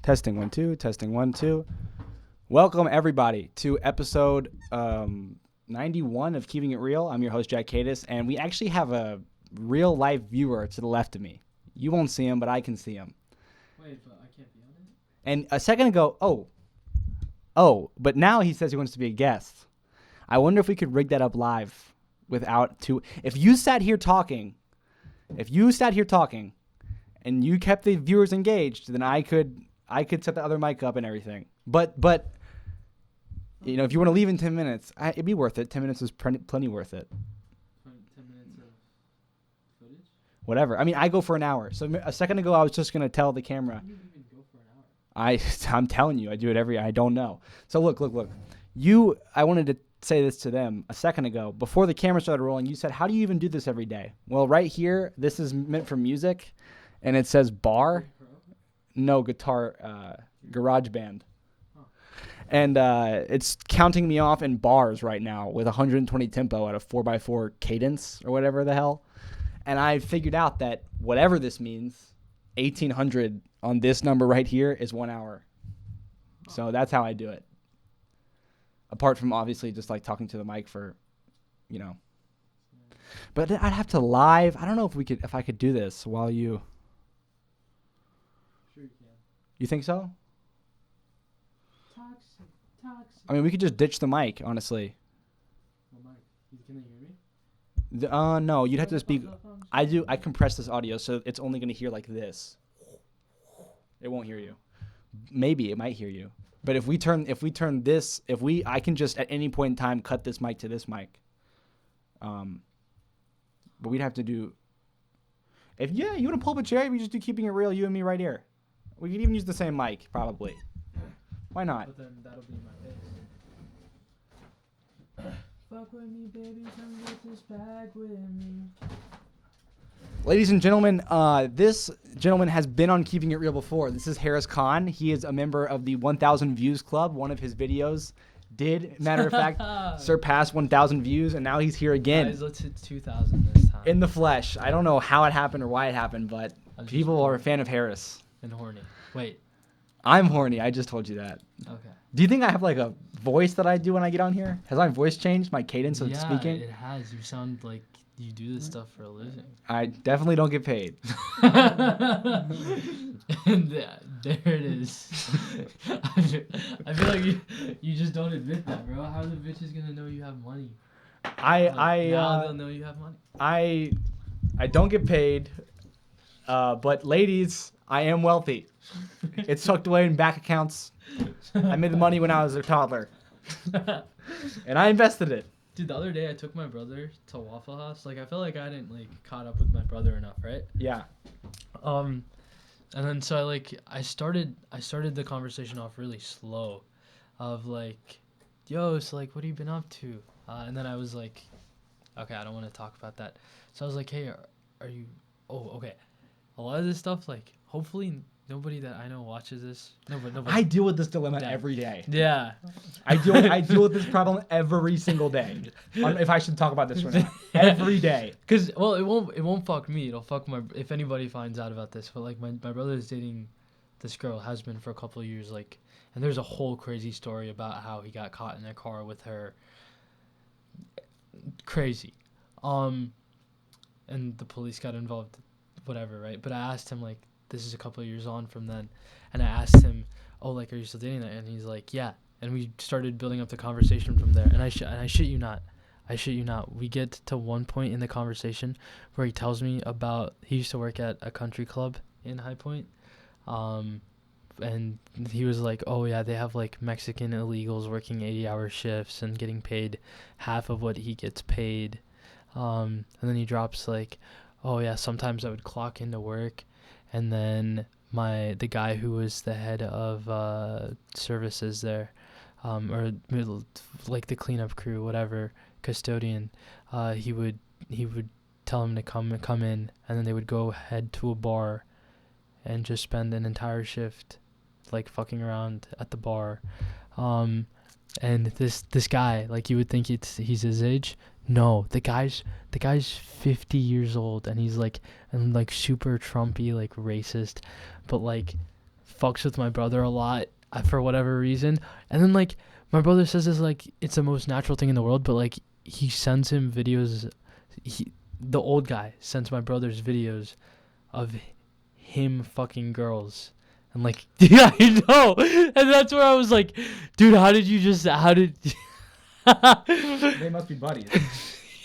Testing 1 2, testing 1 2. Welcome everybody to episode 91 of Keeping It Real. I'm your host jackkadis, and we actually have a real life viewer to the left of me. You won't see him, but I can see him. Wait, but I can't be on it? And a second ago, but now he says he wants to be a guest. I wonder if we could rig that up live without two. If you sat here talking, and you kept the viewers engaged, then I could set the other mic up and everything. But you know, if you want to leave in 10 minutes, it'd be worth it. 10 minutes is plenty worth it. 10 minutes of footage? Whatever. I mean, I go for an hour. So a second ago, I was just gonna tell the camera. You didn't even go for an hour. I'm telling you, I do it I don't know. So look. I wanted to say this to them a second ago. Before the camera started rolling, you said, how do you even do this every day? Well, right here, this is meant for music, and it says bar. No, guitar, garage band. Huh. And it's counting me off in bars right now with 120 tempo at a 4x4 cadence or whatever the hell. And I figured out that whatever this means, 1800 on this number right here is 1 hour. So that's how I do it. Apart from obviously just like talking to the mic for, you know. But I'd have to live. I don't know if I could do this while you. Sure you can. You think so? Toxic. I mean, we could just ditch the mic, honestly. What mic? Can they hear me? No, you'd have to speak. I compress this audio, so it's only going to hear like this. It won't hear you. Maybe it might hear you. But if we turn this, I can just at any point in time cut this mic to this mic. But we'd have to do. You want to pull up a chair, we just do Keeping It Real, you and me right here. We could even use the same mic, probably. Why not? But then that'll be my face. Fuck with me, baby, come get this bag with me. Ladies and gentlemen, this gentleman has been on Keeping It Real before. This is Harris Khan. He is a member of the 1,000 Views Club. One of his videos did, matter of fact, surpass 1,000 views, and now he's here again. Guys, let's hit 2,000 this time. In the flesh. I don't know how it happened or why it happened, but people are a fan of Harris. And horny. Wait. I'm horny. I just told you that. Okay. Do you think I have like a voice that I do when I get on here? Has my voice changed? My cadence of speaking? Yeah, it has. You sound like you do this stuff for a living. I definitely don't get paid. And there it is. I feel like you just don't admit that, bro. How are the bitches gonna know you have money? Now they'll know you have money. I don't get paid, but ladies, I am wealthy. It's tucked away in bank accounts. I made the money when I was a toddler, and I invested it. Dude, the other day I took my brother to Waffle House. Like, I felt like I didn't caught up with my brother enough, right? Yeah. And then so I started the conversation off really slow, of like, yo, so what have you been up to? And then I was like, okay, I don't want to talk about that. So I was like, hey, are you? Oh, okay. A lot of this stuff, hopefully nobody that I know watches this. Nobody. I deal with this dilemma every day. Yeah. I deal with this problem every single day. If I should talk about this or not. Every day. Cause it won't fuck me. It'll fuck if anybody finds out about this. But my brother is dating this girl, has been for a couple of years. And there's a whole crazy story about how he got caught in a car with her. Crazy. And the police got involved. Whatever, right? But I asked him this is a couple of years on from then, and I asked him, oh, are you still dating that? And he's like, yeah. And we started building up the conversation from there. And I shit you not, we get to one point in the conversation where he tells me about he used to work at a country club in High Point, and he was like, oh yeah, they have Mexican illegals working 80-hour shifts and getting paid half of what he gets paid, and then he drops oh yeah, sometimes I would clock into work, and then the guy who was the head of services there, or the cleanup crew, whatever, custodian, he would tell him to come in, and then they would go head to a bar and just spend an entire shift fucking around at the bar. And this guy, you would think he's his age. No, the guy's 50 years old, and he's super Trumpy, racist, but fucks with my brother a lot for whatever reason. And then like my brother says it's like it's the most natural thing in the world, but like he sends him videos. The old guy sends my brother's videos of him fucking girls. And like, yeah, I know. And that's where I was like, dude, how did They must be buddies.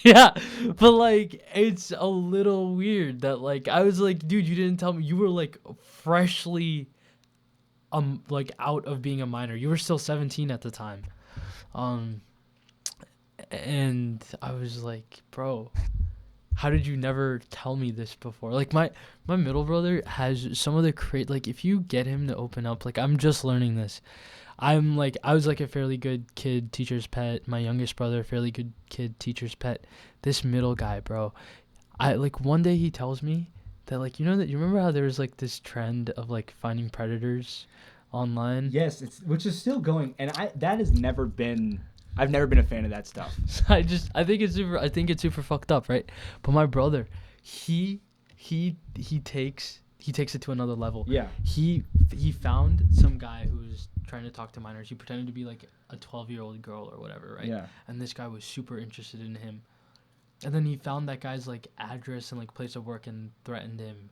Yeah, but like it's a little weird that like I was like, dude, you didn't tell me you were like freshly like out of being a minor. You were still 17 at the time. And I was like, bro, how did you never tell me this before? Like my middle brother has some of the like if you get him to open up, like I'm just learning this. I was like a fairly good kid, teacher's pet. My youngest brother, fairly good kid, teacher's pet. This middle guy, bro. I like one day he tells me that like you remember how there was like this trend of like finding predators online? Yes, which is still going, and that has never been. I've never been a fan of that stuff. I think it's super fucked up, right? But my brother, he takes it to another level. Yeah. He found some guy who was trying to talk to minors. He pretended to be like a 12-year-old girl or whatever, right? Yeah. And this guy was super interested in him. And then he found that guy's like address and like place of work and threatened him.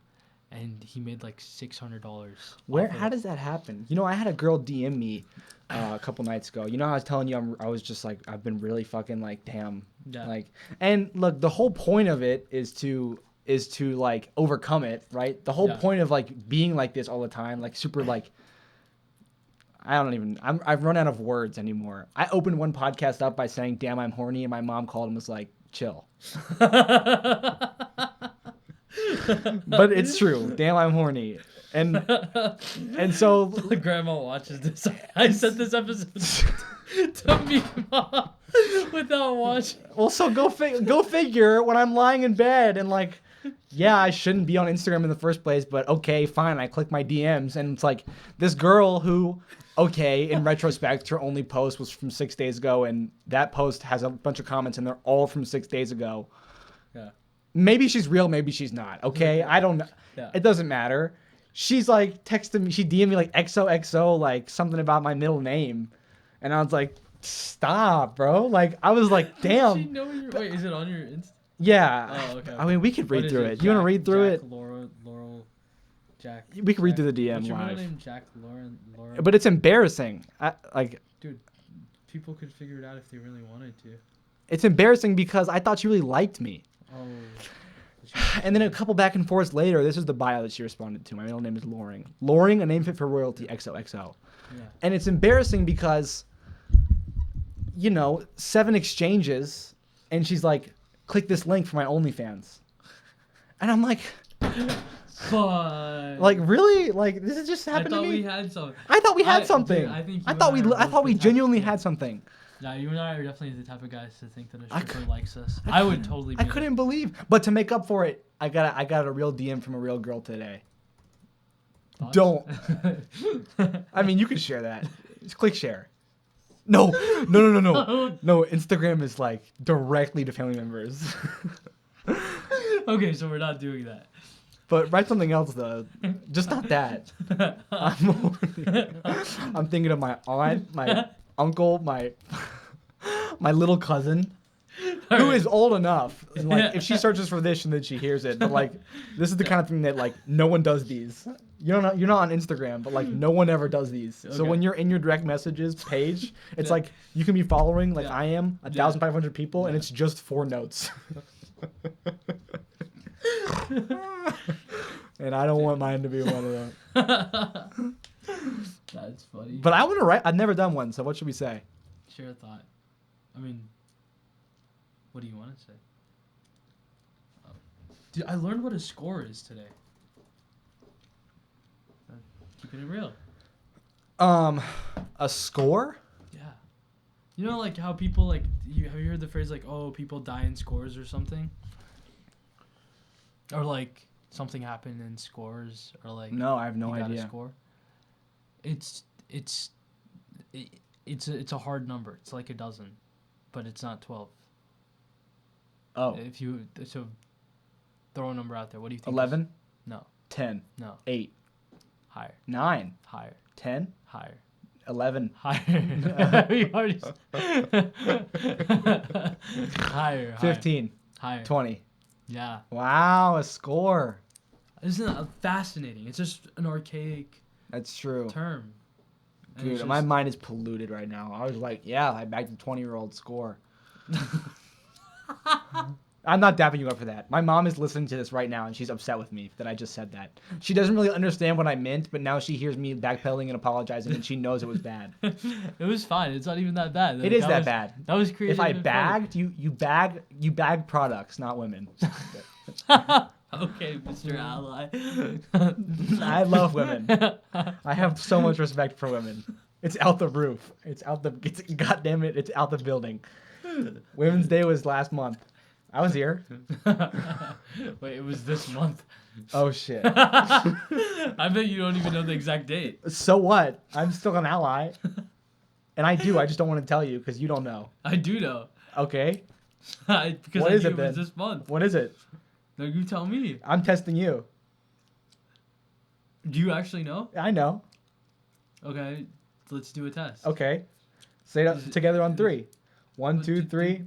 And he made like $600. How does that happen? I had a girl DM me a couple nights ago. I was telling you I was just like I've been really fucking like damn. Yeah. Like, and look, the whole point of it is to like overcome it, right? The whole point of like being like this all the time, like super like I've run out of words anymore. I opened one podcast up by saying, "Damn, I'm horny," and my mom called and was like, "Chill." But it's true. Damn, I'm horny. And so Grandma watches this. I sent this episode to me, mom, without watching. Well, so go figure. When I'm lying in bed and like, yeah, I shouldn't be on Instagram in the first place, but okay, fine. I click my DMs and it's like this girl who, okay, in retrospect, her only post was from 6 days ago, and that post has a bunch of comments and they're all from 6 days ago. Yeah. Maybe she's real, maybe she's not. Okay, I don't know. Yeah. It doesn't matter. She's like texting me. She DM'd me like XOXO, like something about my middle name, and I was like, "Stop, bro!" Like I was like, "Damn." Does she know wait, is it on your Insta? Yeah. Oh, okay. I mean, we could read through it. Jack, You want to read through Jack, it? Laurel, Jack. We could read through the DM What's your live. middle name? Jack, Lauren. But it's embarrassing. Dude, people could figure it out if they really wanted to. It's embarrassing because I thought she really liked me. Oh. And then a couple back and forths later, this is the bio that she responded to. My middle name is Loring. Loring, a name fit for royalty, XOXO. Yeah. And it's embarrassing because, 7 exchanges, and she's like, click this link for my OnlyFans. And I'm like, But like, really? Like, this has just happened to me? we had something. I thought we had something. Dude, I thought we genuinely had something. Yeah, you and I are definitely the type of guys to think that a stripper likes us. I would totally. I couldn't believe. But to make up for it, I got a real DM from a real girl today. Thoughts? Don't. I mean, you can share that. Just click share. No. No, Instagram is like directly to family members. Okay, so we're not doing that. But write something else though. Just not that. I'm thinking of my aunt, my uncle, my little cousin, who is old enough. And like, if she searches for this and then she hears it, but like, this is the kind of thing that like no one does these. You're not on Instagram, but like no one ever does these. Okay. So when you're in your direct messages page, it's like you can be following like I am 1,500 people, and it's just 4 notes. And I don't want mine to be one of them. That's funny. But I want to write. I've never done one, so what should we say? Share a thought. I mean, what do you want to say? Dude, I learned what a score is today. Keeping it real. A score? Yeah. Like how people like have you heard the phrase like, oh, people die in scores or something? Or like something happened in scores, or like no, I have no you idea. Got a score. It's a hard number. It's like a dozen, but it's not 12. Oh. So throw a number out there. What do you think? 11? No. 10? No. 8? Higher. 9, Higher. 10, Higher. 11. Higher. We already higher. 15. Higher. 20. Yeah. Wow, a score. Isn't that fascinating? It's just an archaic That's true. term. And Dude, it's my just- mind is polluted right now. I was like, yeah, I bagged a 20-year-old score. I'm not dapping you up for that. My mom is listening to this right now, and she's upset with me that I just said that. She doesn't really understand what I meant, but now she hears me backpedaling and apologizing, and she knows it was bad. It was fine. It's not even that bad. It is that bad. That was creative. If I and bagged, you bag products, not women. funny. Okay, Mr. Ally. I love women. I have so much respect for women. It's out the roof. It's goddamn it, it's out the building. Women's Day was last month. I was here. Wait, it was this month. Oh shit. I bet you don't even know the exact date. So what? I'm still an ally. And I just don't want to tell you because you don't know. I do know. Okay. Because What I is knew it it was then? this month. What is it? No, you tell me. I'm testing you. Do you actually know? I know. Okay, let's do a test. Okay. Say it together on 3. 1, 2, 3.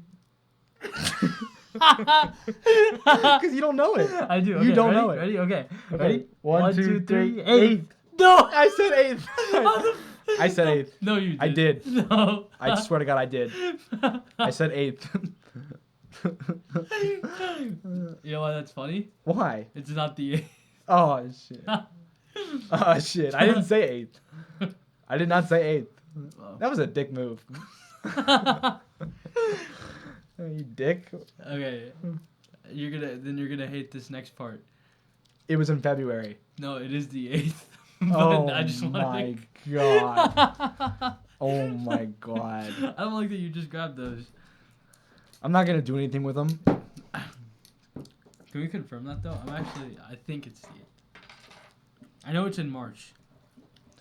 Because you don't know it. I do. You Okay, don't ready? know it. Ready? Okay. Okay. Ready? 1, 2, 3. 8. No! I said 8th. I said 8th. No, you did. I did. No. I swear to God, I did. I said 8th. You know why that's funny? Why? It's not the 8th. Oh shit. Oh shit. I didn't say 8th. I did not say 8th. That was a dick move. You dick. Okay. You're gonna hate this next part. It was in February. No, it is the 8th. Oh I just my wanted god. Oh my god. I don't like that you just grabbed those. I'm not gonna do anything with them. Can we confirm that though? I think it's the 8th. I know it's in March.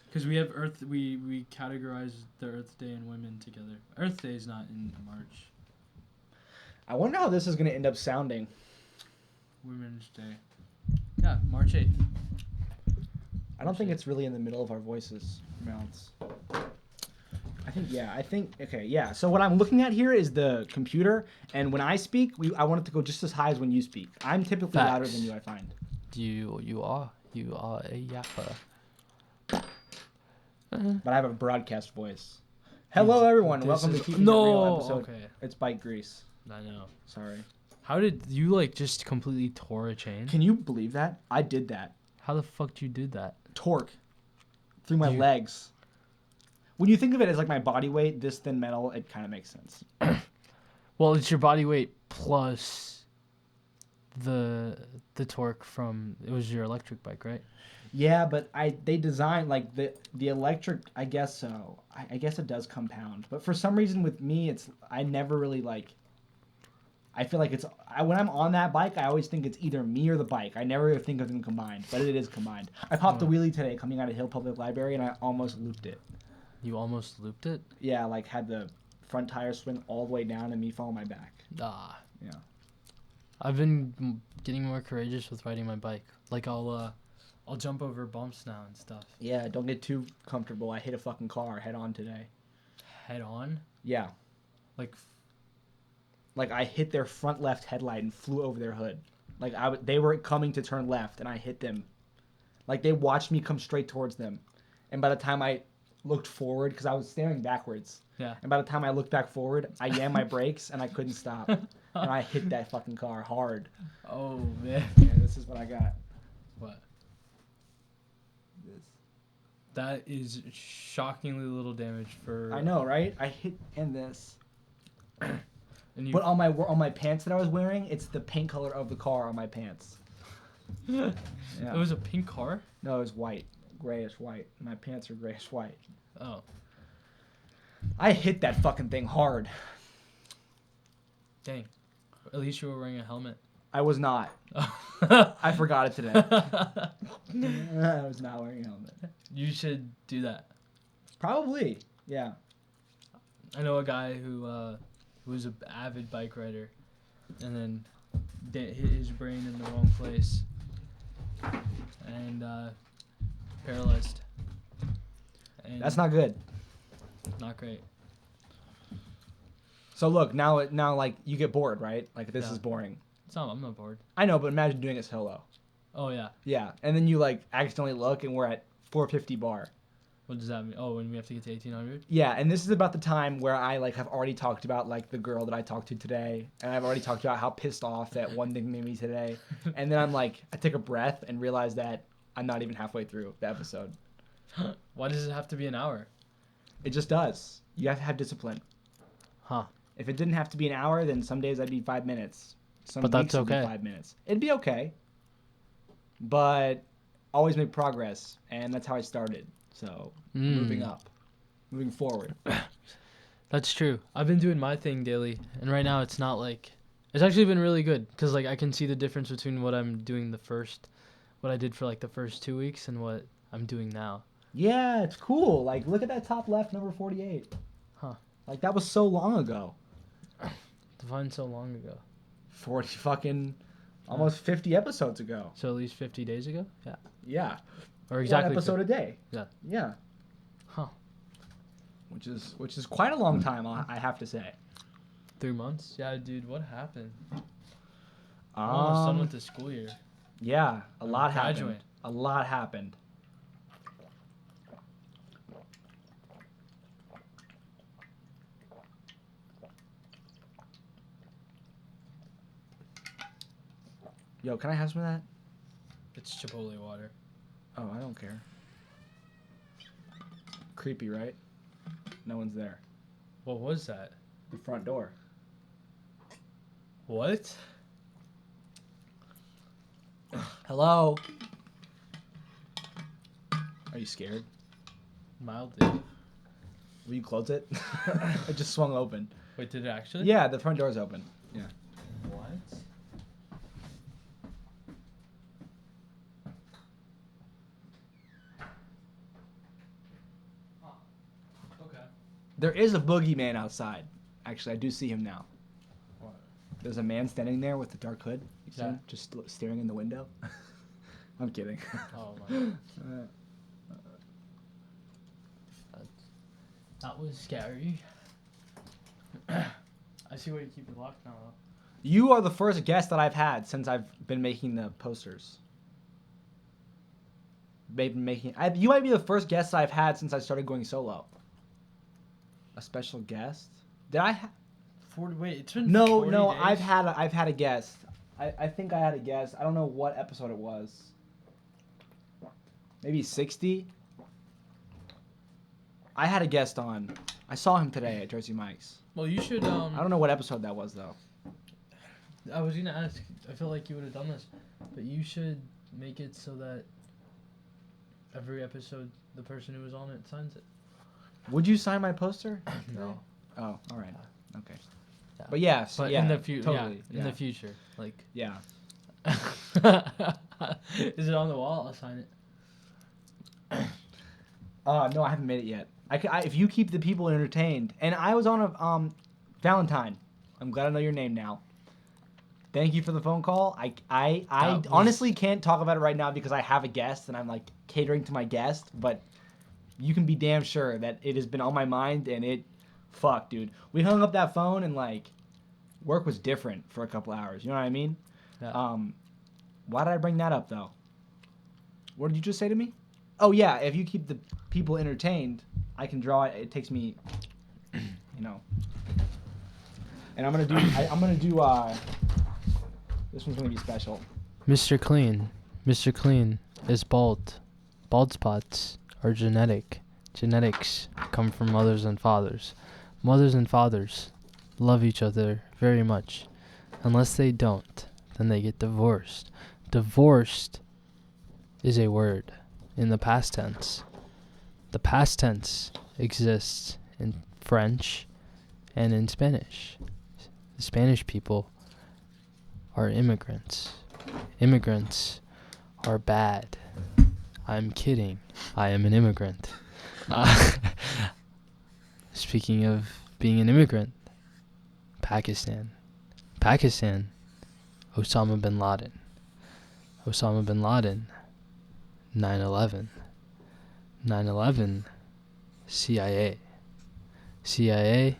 Because we have we categorize the Earth Day and women together. Earth Day is not in March. I wonder how this is gonna end up sounding. Women's Day. Yeah, March 8th. I don't think it's really in the middle of our voices, mouths. Okay, yeah. So what I'm looking at here is the computer, and when I speak, I want it to go just as high as when you speak. I'm typically louder than you, I find. You are a yapper. But I have a broadcast voice. Hello, everyone. Welcome to Keeping It Real episode. Okay. It's bike grease. I know. Sorry. How did you just completely tore a chain? Can you believe that? I did that. How the fuck you did that? Torque through my legs. When you think of it as like my body weight, this thin metal, it kind of makes sense. Well, it's your body weight plus the torque from it was your electric bike, right? Yeah, but they designed like the electric. I guess so. I guess it does compound, but for some reason with me, I never really like. I feel like when I'm on that bike, I always think it's either me or the bike. I never think of them combined, but it is combined. I popped the wheelie today coming out of Hill Public Library, and I almost looped it. You almost looped it? Yeah, like had the front tire swing all the way down and me fall on my back. Ah. Yeah. I've been getting more courageous with riding my bike. Like I'll jump over bumps now and stuff. Yeah, don't get too comfortable. I hit a fucking car head on today. Head on? Yeah. Like I hit their front left headlight and flew over their hood. Like they were coming to turn left and I hit them. Like they watched me come straight towards them. And by the time I looked forward, because I was staring backwards. Yeah. And by the time I looked back forward, I jammed my brakes and I couldn't stop. And I hit that fucking car hard. Oh man. Yeah, this is what I got. What? This. That is shockingly little damage for. I know, right? I hit in this. And you. But on my pants that I was wearing, it's the paint color of the car on my pants. Yeah. It was a pink car. No, it was white, grayish white. My pants are grayish white. Oh. I hit that fucking thing hard. Dang. At least you were wearing a helmet. I was not. I forgot it today. I was not wearing a helmet. You should do that. Probably. Yeah. I know a guy who was an avid bike rider, and then hit his brain in the wrong place, and paralyzed. And That's not good. not great. So look, now like you get bored, right? Like this Yeah. is boring. I'm not bored. I know, but imagine doing it solo. Oh yeah. Yeah, and then you like accidentally look, and we're at 450 bar. What does that mean? Oh, when we have to get to 1800? Yeah, and this is about the time where I like have already talked about like the girl that I talked to today, and I've already talked about how pissed off that one thing made me today, and then I'm like, I take a breath and realize that I'm not even halfway through the episode. Why does it have to be an hour? It just does. You have to have discipline. Huh. If it didn't have to be an hour, then some days I'd be 5 minutes. Some But that's weeks it'd be okay. 5 minutes. It'd be okay. But always make progress, and that's how I started. So moving up, moving forward. That's true. I've been doing my thing daily, and right now it's not like it's actually been really good because like I can see the difference between what I'm doing what I did for like the first 2 weeks and what I'm doing now. Yeah, it's cool. Like, look at that top left, number 48. Huh. Like, that was so long ago. Defined so long ago. 40 fucking, almost 50 episodes ago. So at least 50 days ago? Yeah. Yeah. Or exactly. One episode a day. Yeah. Yeah. Huh. Which is quite a long time, I have to say. 3 months? Yeah, dude, what happened? I'm almost done with the school year. Yeah, a lot happened. Graduate. A lot happened. Yo, can I have some of that? It's Chipotle water. Oh, I don't care. Creepy, right? No one's there. What was that? The front door. What? Hello? Are you scared? Mildly. Will you close it? It just swung open. Wait, did it actually? Yeah, the front door's open. Yeah. What? Okay. There is a boogeyman outside. Actually, I do see him now. What? There's a man standing there with a dark hood. You see Yeah. him just staring in the window? I'm kidding. Oh my. That was scary. I see why you keep it locked now, though. You are the first guest that I've had since I've been making the posters. You might be the first guest I've had since I started going solo. A special guest? Did I? Wait, it's been No, 40 no. days? I've had a guest. I think I had a guest. I don't know what episode it was. Maybe 60. I had a guest on. I saw him today at Jersey Mike's. Well, you should. I don't know what episode that was though. I was gonna ask. I feel like you would have done this, but you should make it so that every episode, the person who was on it signs it. Would you sign my poster? No. Oh, all right. Okay. Yeah. But yes, But yeah, in the future, totally. in the future, like. Yeah. Is it on the wall? I'll sign it. No, I haven't made it yet. If you keep the people entertained, and I was on a Valentine. I'm glad I know your name now. Thank you for the phone call. I honestly can't talk about it right now because I have a guest and I'm like catering to my guest. But you can be damn sure that it has been on my mind and fuck, dude. We hung up that phone and like work was different for a couple hours. You know what I mean? Yeah. Why did I bring that up though? What did you just say to me? Oh yeah, if you keep the people entertained, I can draw it. It takes me, And I'm gonna do. This one's gonna be special. Mr. Clean. Mr. Clean is bald. Bald spots are genetic. Genetics come from mothers and fathers. Mothers and fathers love each other very much. Unless they don't, then they get divorced. Divorced is a word in the past tense. The past tense exists in French and in Spanish. The Spanish people are immigrants. Immigrants are bad. I'm kidding. I am an immigrant. Speaking of being an immigrant, Pakistan. Pakistan, Osama bin Laden. Osama bin Laden, 9/11. 9/11. CIA. CIA.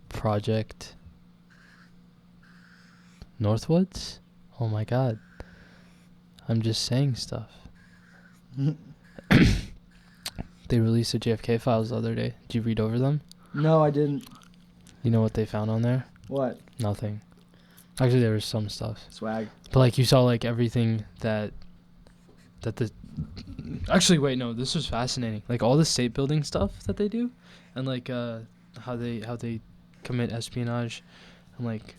Project Northwoods? Oh my god. I'm just saying stuff. They released the JFK files the other day. Did you read over them? No, I didn't. You know what they found on there? What? Nothing. Actually, there was some stuff. Swag. But like you saw like everything that the actually wait, no, this was fascinating. Like all the state building stuff that they do and like how they commit espionage and like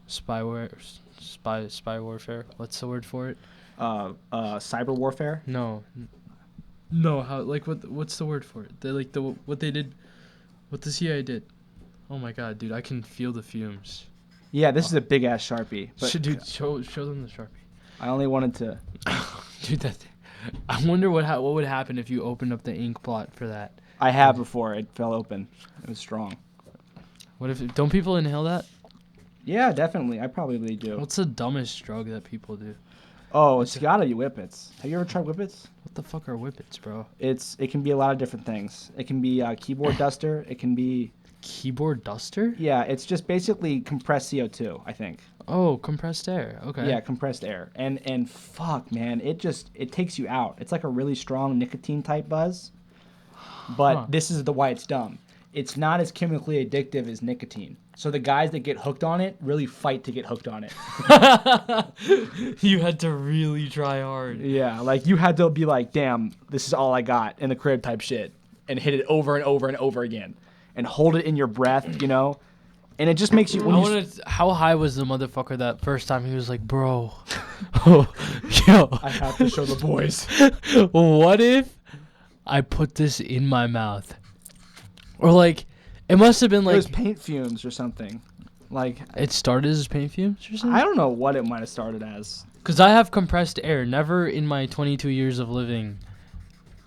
spy warfare. What's the word for it? Cyber warfare. No. No, how like what's the word for it? They like what they did, what the CIA did. Oh my god, dude, I can feel the fumes. Yeah, this is a big ass Sharpie. But Dude, show them the Sharpie. I only wanted to. Dude, I wonder what would happen if you opened up the ink blot for that. I have before. It fell open. It was strong. What if don't people inhale that? Yeah, definitely. I probably do. What's the dumbest drug that people do? Oh, it's gotta be whippets. Have you ever tried whippets? What the fuck are whippets, bro? It can be a lot of different things. It can be a keyboard duster. It can be Keyboard duster? yeah. It's just basically compressed CO2. I think. Oh, compressed air. Okay. Yeah, compressed air. And fuck, man, it takes you out. It's like a really strong nicotine type buzz. But this is why it's dumb. It's not as chemically addictive as nicotine. So the guys that get hooked on it really fight to get hooked on it. You had to really try hard. Yeah, like you had to be like, damn, this is all I got in the crib type shit. And hit it over and over and over again. And hold it in your breath, you know? And it just makes you... How high was the motherfucker that first time he was like, bro, yo. I have to show the boys. What if I put this in my mouth? Or like, it must have been like... It was paint fumes or something. Like... It started as paint fumes or something? I don't know what it might have started as. Because I have compressed air. Never in my 22 years of living...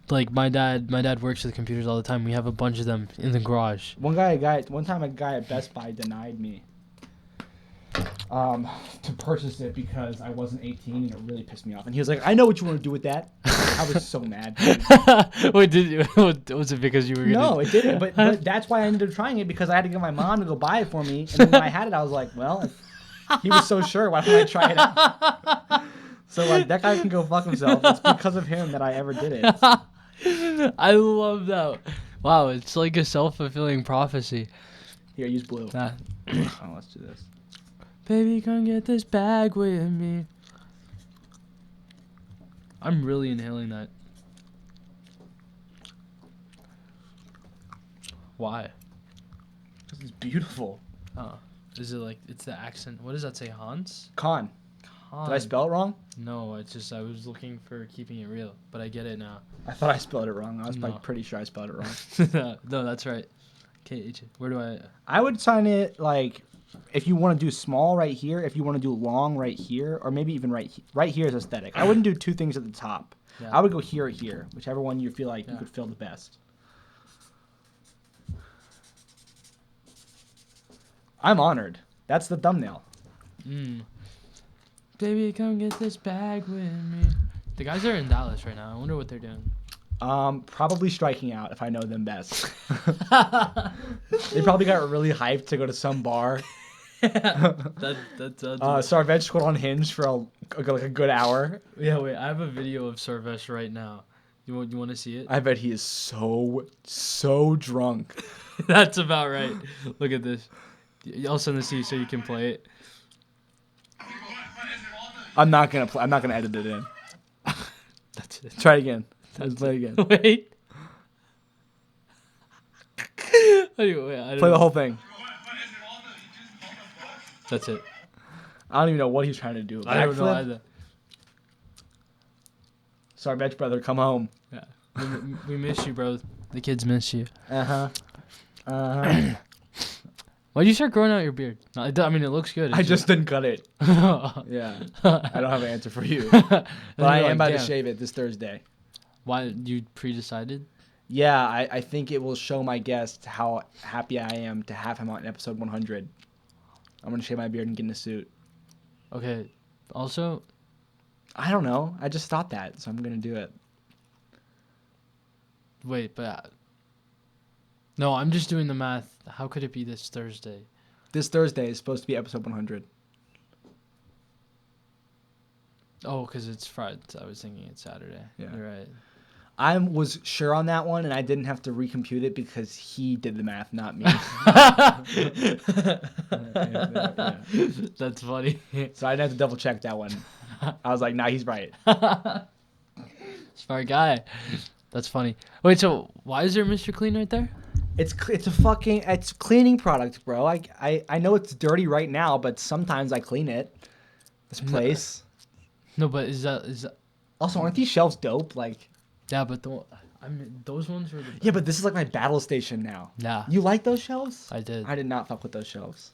Like my dad works with computers all the time. We have a bunch of them in the garage. One time a guy at Best Buy denied me to purchase it because I wasn't 18 and it really pissed me off. And he was like, "I know what you want to do with that." I was so mad. Wait, was it because you were gonna... No, it didn't. But that's why I ended up trying it because I had to get my mom to go buy it for me. And then when I had it, I was like, well, he was so sure. Why don't I try it out? So like that guy can go fuck himself. It's because of him that I ever did it. I love that. Wow, it's like a self-fulfilling prophecy. Here, use blue. Nah. Oh, let's do this. Baby, come get this bag with me. I'm really inhaling that. Why? This is beautiful. Oh. Is it like, it's the accent. What does that say, Hans? Con. Did I spell it wrong? No, it's just I was looking for keeping it real, but I get it now. I thought I spelled it wrong. I was No. like pretty sure I spelled it wrong. No, that's right. Where do I... I would sign it like if you want to do small right here, if you want to do long right here, or maybe even right here is aesthetic. I wouldn't do two things at the top. Yeah. I would go here or here, whichever one you feel like you could fill the best. I'm honored. That's the thumbnail. Baby, come get this bag with me. The guys are in Dallas right now. I wonder what they're doing. Probably striking out if I know them best. They probably got really hyped to go to some bar. Sarvej scored on Hinge for a good hour. Yeah, wait. I have a video of Sarvesh right now. You want to see it? I bet he is so drunk. That's about right. Look at this. I'll send this to you so you can play it. I'm not gonna edit it in. That's it. Try it again. Let's play it again. Wait. Anyway, I don't Play know. the whole thing. That's it. I don't even know what he's trying to do. I don't know Backflip? either. Sarvej brother, come home. Yeah. We miss you, bro. The kids miss you. Why'd you start growing out your beard? No, I mean, it looks good. I just didn't cut it. Yeah. I don't have an answer for you. But I am about to shave it this Thursday. Why? You pre-decided? Yeah, I think it will show my guest how happy I am to have him on episode 100. I'm going to shave my beard and get in a suit. Okay. Also, I don't know. I just thought that, so I'm going to do it. Wait, but no, I'm just doing the math. How could it be this Thursday? This Thursday is supposed to be episode 100. Oh, because it's Friday. I was thinking it's Saturday. Yeah. You're right. I was sure on that one, and I didn't have to recompute it because he did the math, not me. Yeah. That's funny. So I didn't have to double check that one. I was like, nah, he's right. Smart guy. That's funny. Wait, so why is there Mr. Clean right there? It's cleaning product, bro. I know it's dirty right now, but sometimes I clean it. This place. No, but is that Also, aren't these shelves dope? Like, yeah, but those ones were the yeah, but this is like my battle station now. Yeah, You like those shelves? I did. I did not fuck with those shelves.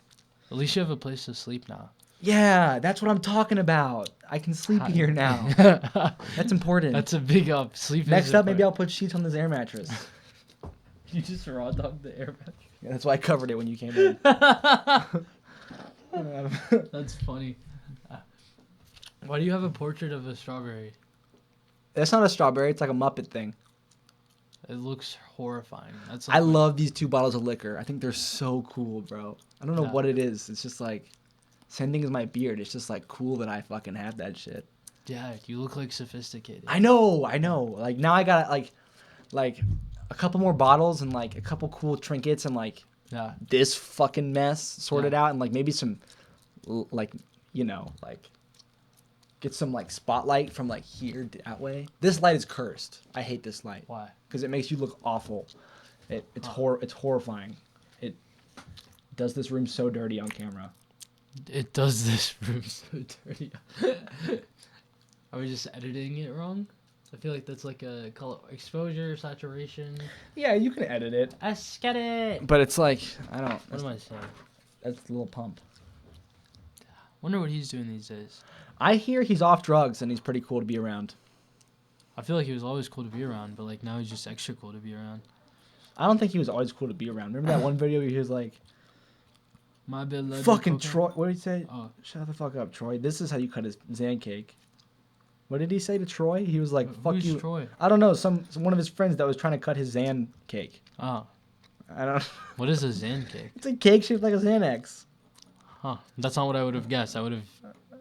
At least you have a place to sleep now. Yeah, that's what I'm talking about. I can sleep here now. That's important. That's a big up. Sleep. Next up, maybe I'll put sheets on this air mattress. You just raw dog the air mattress. Yeah, that's why I covered it when you came in. That's funny. Why do you have a portrait of a strawberry? That's not a strawberry. It's like a Muppet thing. It looks horrifying. That's. I love these 2 bottles of liquor. I think they're so cool, bro. I don't know Yeah. what it is. It's just like, sending is my beard. It's just like cool that I fucking have that shit. Yeah, you look like sophisticated. I know. Like now I got like a couple more bottles and like a couple cool trinkets and like Yeah. this fucking mess sorted out and like maybe some like, you know, like get some like spotlight from like here that way. This light is cursed. I hate this light. Why? Because it makes you look awful. It's horrifying. It does this room so dirty on camera. It does this room so dirty. Are we just editing it wrong? I feel like that's like a color exposure, saturation. Yeah, you can edit it. Let's get it. But it's like, I don't. What am I saying? That's the little pump. Wonder what he's doing these days. I hear he's off drugs and he's pretty cool to be around. I feel like he was always cool to be around, but like now he's just extra cool to be around. I don't think he was always cool to be around. Remember that one video where he was like, My beloved fucking Coco? Troy. What did he say? Oh, Shut the fuck up, Troy. This is how you cut his Zan cake. What did he say to Troy? He was like, fuck who's you. Troy? I don't know. Some one of his friends that was trying to cut his Zan cake. Oh, I don't. what is a Zan cake? It's a cake shaped like a Xanax. Huh? That's not what I would have guessed. I would have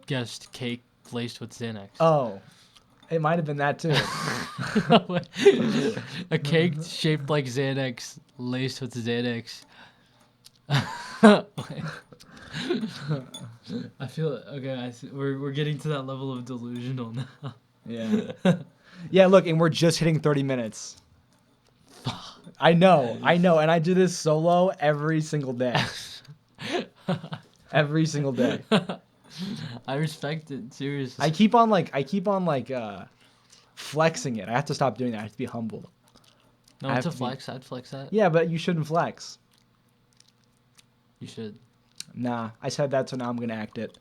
guessed cake laced with Xanax. Oh, it might have been that too. A cake shaped like Xanax laced with Xanax. I feel okay. We're getting to that level of delusional now. Yeah. Yeah. Look, and we're just hitting 30 minutes. I know, and I do this solo every single day. Every single day. I respect it seriously. I keep on flexing it. I have to stop doing that. I have to be humble. No, I it's a have to be- flex. I'd flex that. Yeah, but you shouldn't flex. You should. Nah, I said that, so now I'm gonna act it.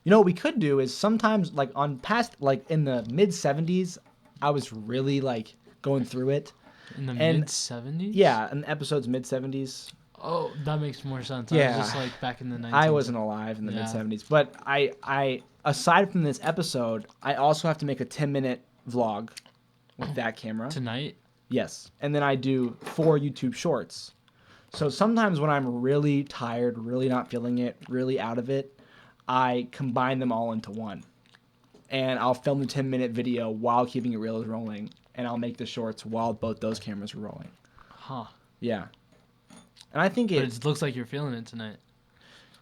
You know what we could do is sometimes like on past like in the mid 70s, I was really like going through it. In the And- mid 70s? Yeah, in episodes mid 70s. Oh, that makes more sense. Yeah. I was just like back in the 90s. I wasn't alive in the Yeah. mid 70s, but I aside from this episode, I also have to make a 10-minute vlog with that camera. Tonight? Yes, and then I do 4 YouTube shorts. So sometimes when I'm really tired, really not feeling it, really out of it, I combine them all into one. And I'll film the 10-minute video while keeping it real as rolling, and I'll make the shorts while both those cameras are rolling. Huh. Yeah. And I think But it looks like you're feeling it tonight.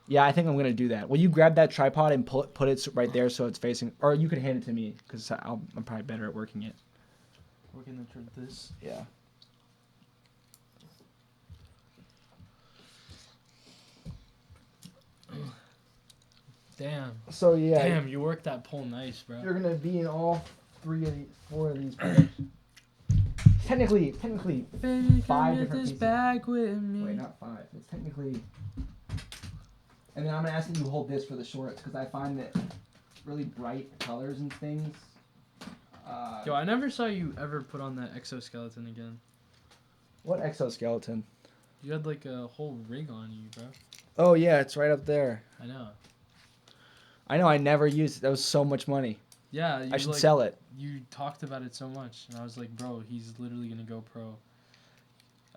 yeah, I think I'm gonna do that. Will you grab that tripod and put it right there so it's facing, or you could hand it to me because I'm probably better at working it. We're gonna turn this. Yeah. Damn. So yeah. Damn, you worked that pole nice, bro. You're gonna be in all 4 of these. Technically, Baby, 5 come get different this pieces. bag with me. Wait, not 5. It's technically. And then I'm gonna ask that you hold this for the shorts because I find that really bright colors and things. Yo, I never saw you ever put on that exoskeleton again. What exoskeleton? You had like a whole rig on you, bro. Oh yeah, it's right up there. I know. I know. I never used it. That was so much money. Yeah, you I should like, sell it. You talked about it so much, and I was like, bro, he's literally gonna go pro.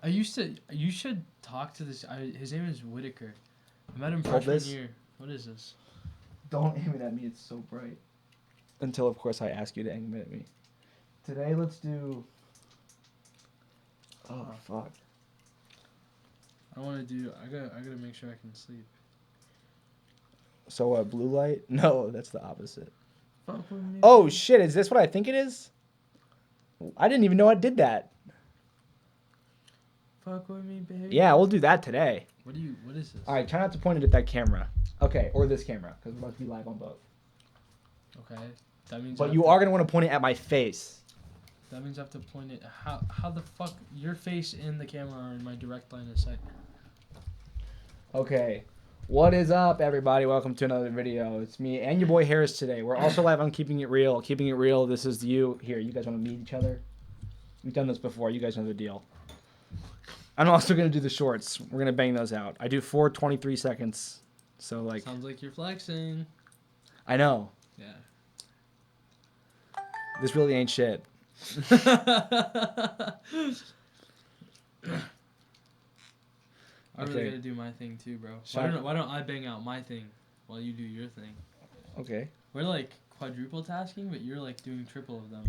You should talk to this. His name is Whitaker. I met him Hold freshman this. year. What is this? Don't aim it at me. It's so bright. Until, of course, I ask you to aim it at me. Today, let's do... Oh, fuck. I want to do. I gotta make sure I can sleep. So, blue light? No, that's the opposite. Fuck with me. Oh, shit. Is this what I think it is? I didn't even know I did that. Fuck with me, baby. Yeah, we'll do that today. What is this? All right, try not to point it at that camera. Okay, or this camera, because we're about to be live on both. Okay. That means. But you are going to want to point it at my face. That means I have to point it. How the fuck your face and the camera are in my direct line of sight? Okay. What is up, everybody? Welcome to another video. It's me and your boy Harris today. We're also live on Keeping It Real. Keeping It Real, this is you. Here, you guys want to meet each other? We've done this before. You guys know the deal. I'm also going to do the shorts. We're going to bang those out. I do 4 23 seconds. So, like... Sounds like you're flexing. I know. Yeah. This really ain't shit. I really Okay. gotta do my thing too, bro. Shout- Why don't I bang out my thing while you do your thing? Okay. We're like quadruple tasking, but you're like doing triple of them.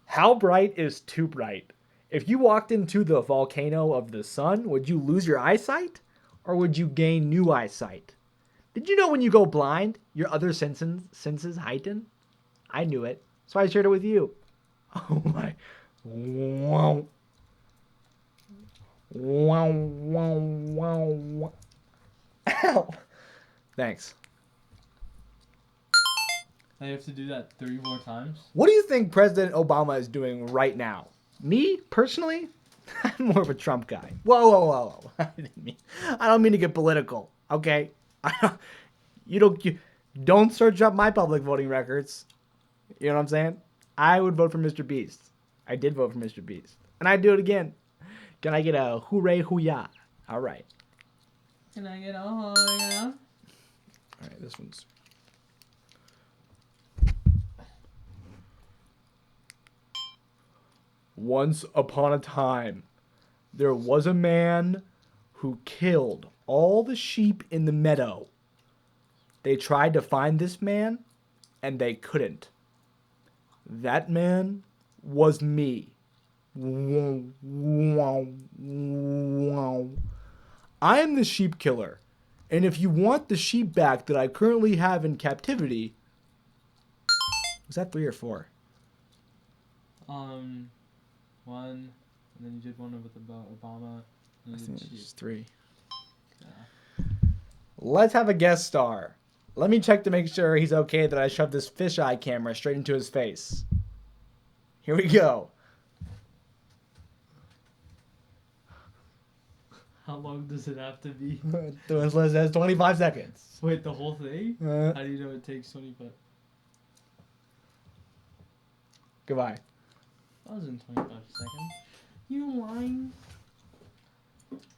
How bright is too bright? If you walked into the volcano of the sun, would you lose your eyesight? Or would you gain new eyesight? Did you know when you go blind, your other senses heighten? I knew it, so I shared it with you. Oh my. Wow. Wow, wow, wow, wow. Ow. Thanks. I have to do that 3 more times. What do you think President Obama is doing right now? Me, personally, I'm more of a Trump guy. Whoa. I don't mean to get political, okay? You don't search up my public voting records. You know what I'm saying? I would vote for Mr. Beast. I did vote for Mr. Beast. And I'd do it again. Can I get a hooray hoo-yah? All right. Can I get a yeah? All right, this one's... Once upon a time, there was a man who killed all the sheep in the meadow. They tried to find this man, and they couldn't. That man was me. I am the sheep killer, and if you want the sheep back that I currently have in captivity... Was that 3 or 4? 1, and then you did one with about Obama. And I you think did it's 3. Yeah. Let's have a guest star. Let me check to make sure he's okay that I shoved this fisheye camera straight into his face. Here we go. How long does it have to be? This list has 25 seconds. Wait, the whole thing? Uh, How do you know it takes 25? Goodbye. That was in 25 seconds. You lying?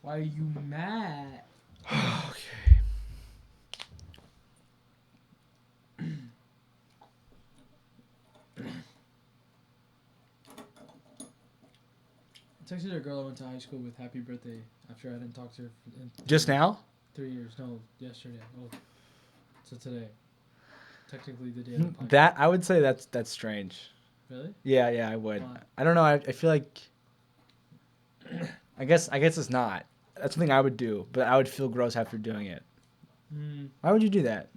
Why are you mad? Okay. I texted a girl I went to high school with happy birthday after I didn't talk to her in Just now? 3 years. No, yesterday. Oh, so today. Technically the day of the podcast. That I would say that's strange. Really? Yeah, I would. Why? I don't know. I feel like I guess it's not. That's something I would do, but I would feel gross after doing it. Why would you do that?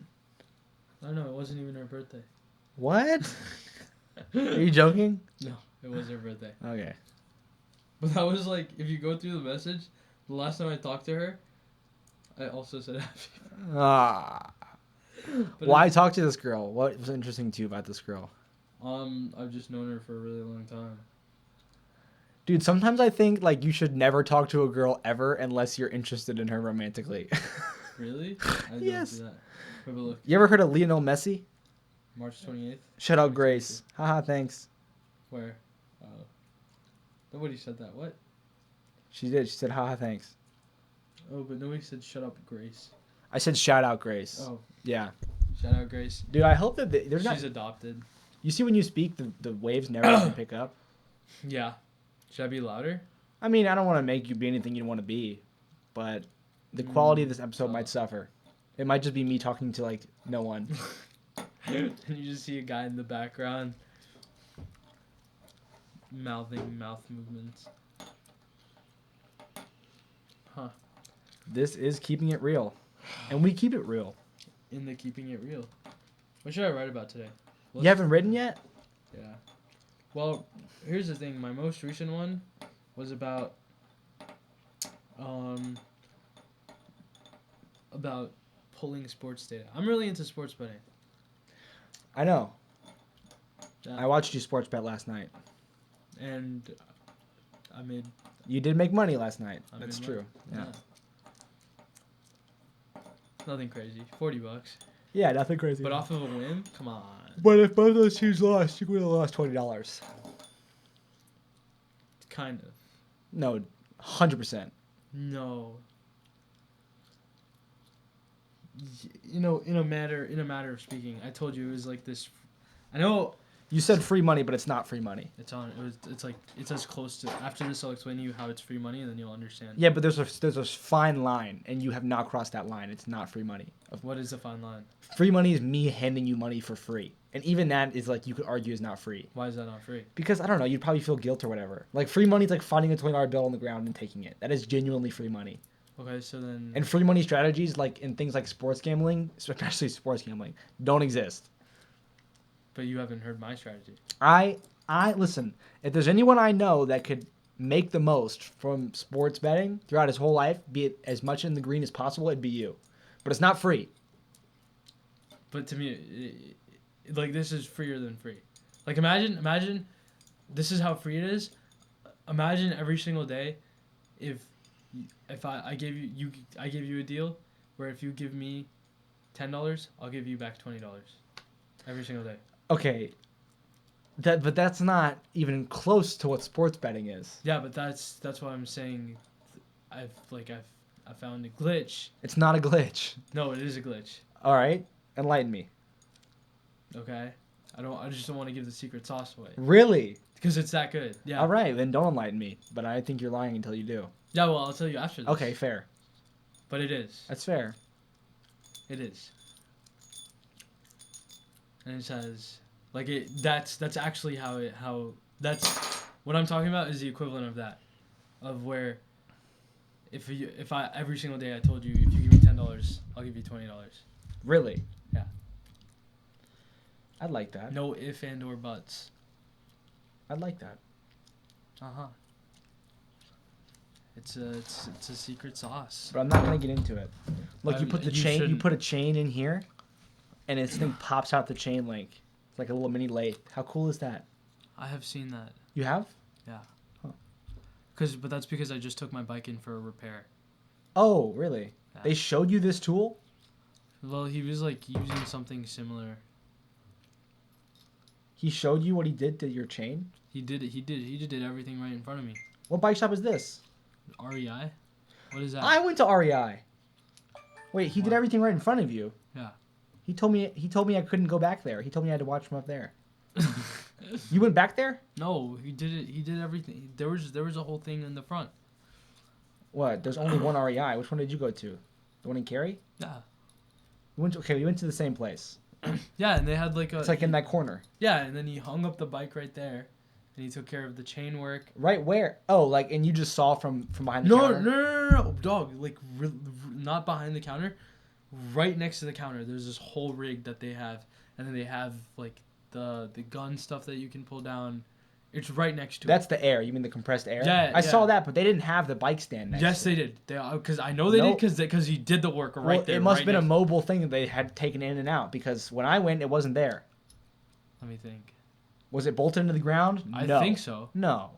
I don't know. It wasn't even her birthday. What? Are you joking? No, it was her birthday. Okay. But that was like, if you go through the message, the last time I talked to her, I also said happy. Ah. But Why talk to this girl? What was interesting to you about this girl? I've just known her for a really long time. Dude, sometimes I think like you should never talk to a girl ever unless you're interested in her romantically. Really? I Yes. don't do that. Wait, but look, You ever heard of Lionel Messi? March 28th. Shout out Grace. Haha, thanks. Where? Nobody said that. What? She did. She said haha, thanks. Oh, but nobody said shut up, Grace. I said shout out Grace. Oh, Yeah. shout out, Grace. Dude, I hope that they're not. She's adopted. You see when you speak, the waves never even pick up. Yeah. Should I be louder? I mean, I don't want to make you be anything you don't want to be, but the quality of this episode might suffer. It might just be me talking to like no one. And you just see a guy in the background mouthing mouth movements. Huh. This is keeping it real, and we keep it real. In the keeping it real. What should I write about today? You haven't written yet? Yeah. Well, here's the thing. My most recent one was about pulling sports data. I'm really into sports betting. I know. Yeah. I watched you sports bet last night. And I made. You did make money last night. I That's made true. money. Yeah. Nothing crazy. $40. Yeah, nothing crazy. But off of a whim? Come on. But if both those teams lost, you would have lost $20. Kind of. No, 100%. No. You know, in a matter of speaking, I told you it was like this. I know You said free money, but it's not free money. it's like it's as close to. After this, I'll explain to you how it's free money, and then you'll understand. Yeah, but there's a fine line, and you have not crossed that line. It's not free money. What is the fine line? Free money is me handing you money for free, and even that is like you could argue is not free. Why is that not free? Because I don't know, you'd probably feel guilt or whatever. Like free money is like finding a $20 bill on the ground and taking it. That is genuinely free money. Okay, so then. And free money strategies, like in things like sports gambling, especially sports gambling, don't exist. But you haven't heard my strategy. I listen. If there's anyone I know that could make the most from sports betting throughout his whole life, be it as much in the green as possible, it'd be you. But it's not free. But to me, like this is freer than free. Like imagine, this is how free it is. Imagine every single day, if I gave you a deal, where if you give me $10, I'll give you back $20, every single day. Okay. But that's not even close to what sports betting is. Yeah, but that's why I'm saying, I found a glitch. It's not a glitch. No, it is a glitch. All right, enlighten me. Okay, I just don't want to give the secret sauce away. Really? Because it's that good. Yeah. All right, then don't enlighten me. But I think you're lying until you do. Yeah, well, I'll tell you after this. Okay, fair. But it is. That's fair. It is. And it says, like that's actually how that's what I'm talking about is the equivalent of that, of where if I every single day I told you if you give me $10, I'll give you $20. Really? Yeah. I'd like that. No if and or buts. I'd like that. Uh-huh. It's a secret sauce. But I'm not gonna get into it. Look, you put the You chain. You shouldn't. put a chain in here, and this thing pops out the chain link. It's like a little mini lathe. How cool is that? I have seen that. You have? Yeah. Huh. But that's because I just took my bike in for a repair. Oh, really? Yeah. They showed you this tool? Well, he was like using something similar. He showed you what he did to your chain? He just did everything right in front of me. What bike shop is this? REI? What is that? I went to REI. Wait, he did everything right in front of you. Yeah. He told me I couldn't go back there. He told me I had to watch from up there. You went back there? No, he did it. He did everything. There was a whole thing in the front. What? There's only one REI. Which one did you go to? The one in Cary? Yeah. We went to the same place. Yeah, and they had like a. It's like in that corner. Yeah, and then he hung up the bike right there, and he took care of the chain work. Right where? Oh, like, and you just saw from behind the No, counter? no, dog. Like, not behind the counter, right next to the counter. There's this whole rig that they have, and then they have like the gun stuff that you can pull down. It's right next to That's the air. You mean the compressed air? Yeah, I yeah. saw that, but they didn't have the bike stand next Yes, to it. they did. Because I know they Nope. did because he did the work right there. It must right have been a next- mobile thing that they had taken in and out because when I went, it wasn't there. Let me think. Was it bolted into the ground? I No. think so. No.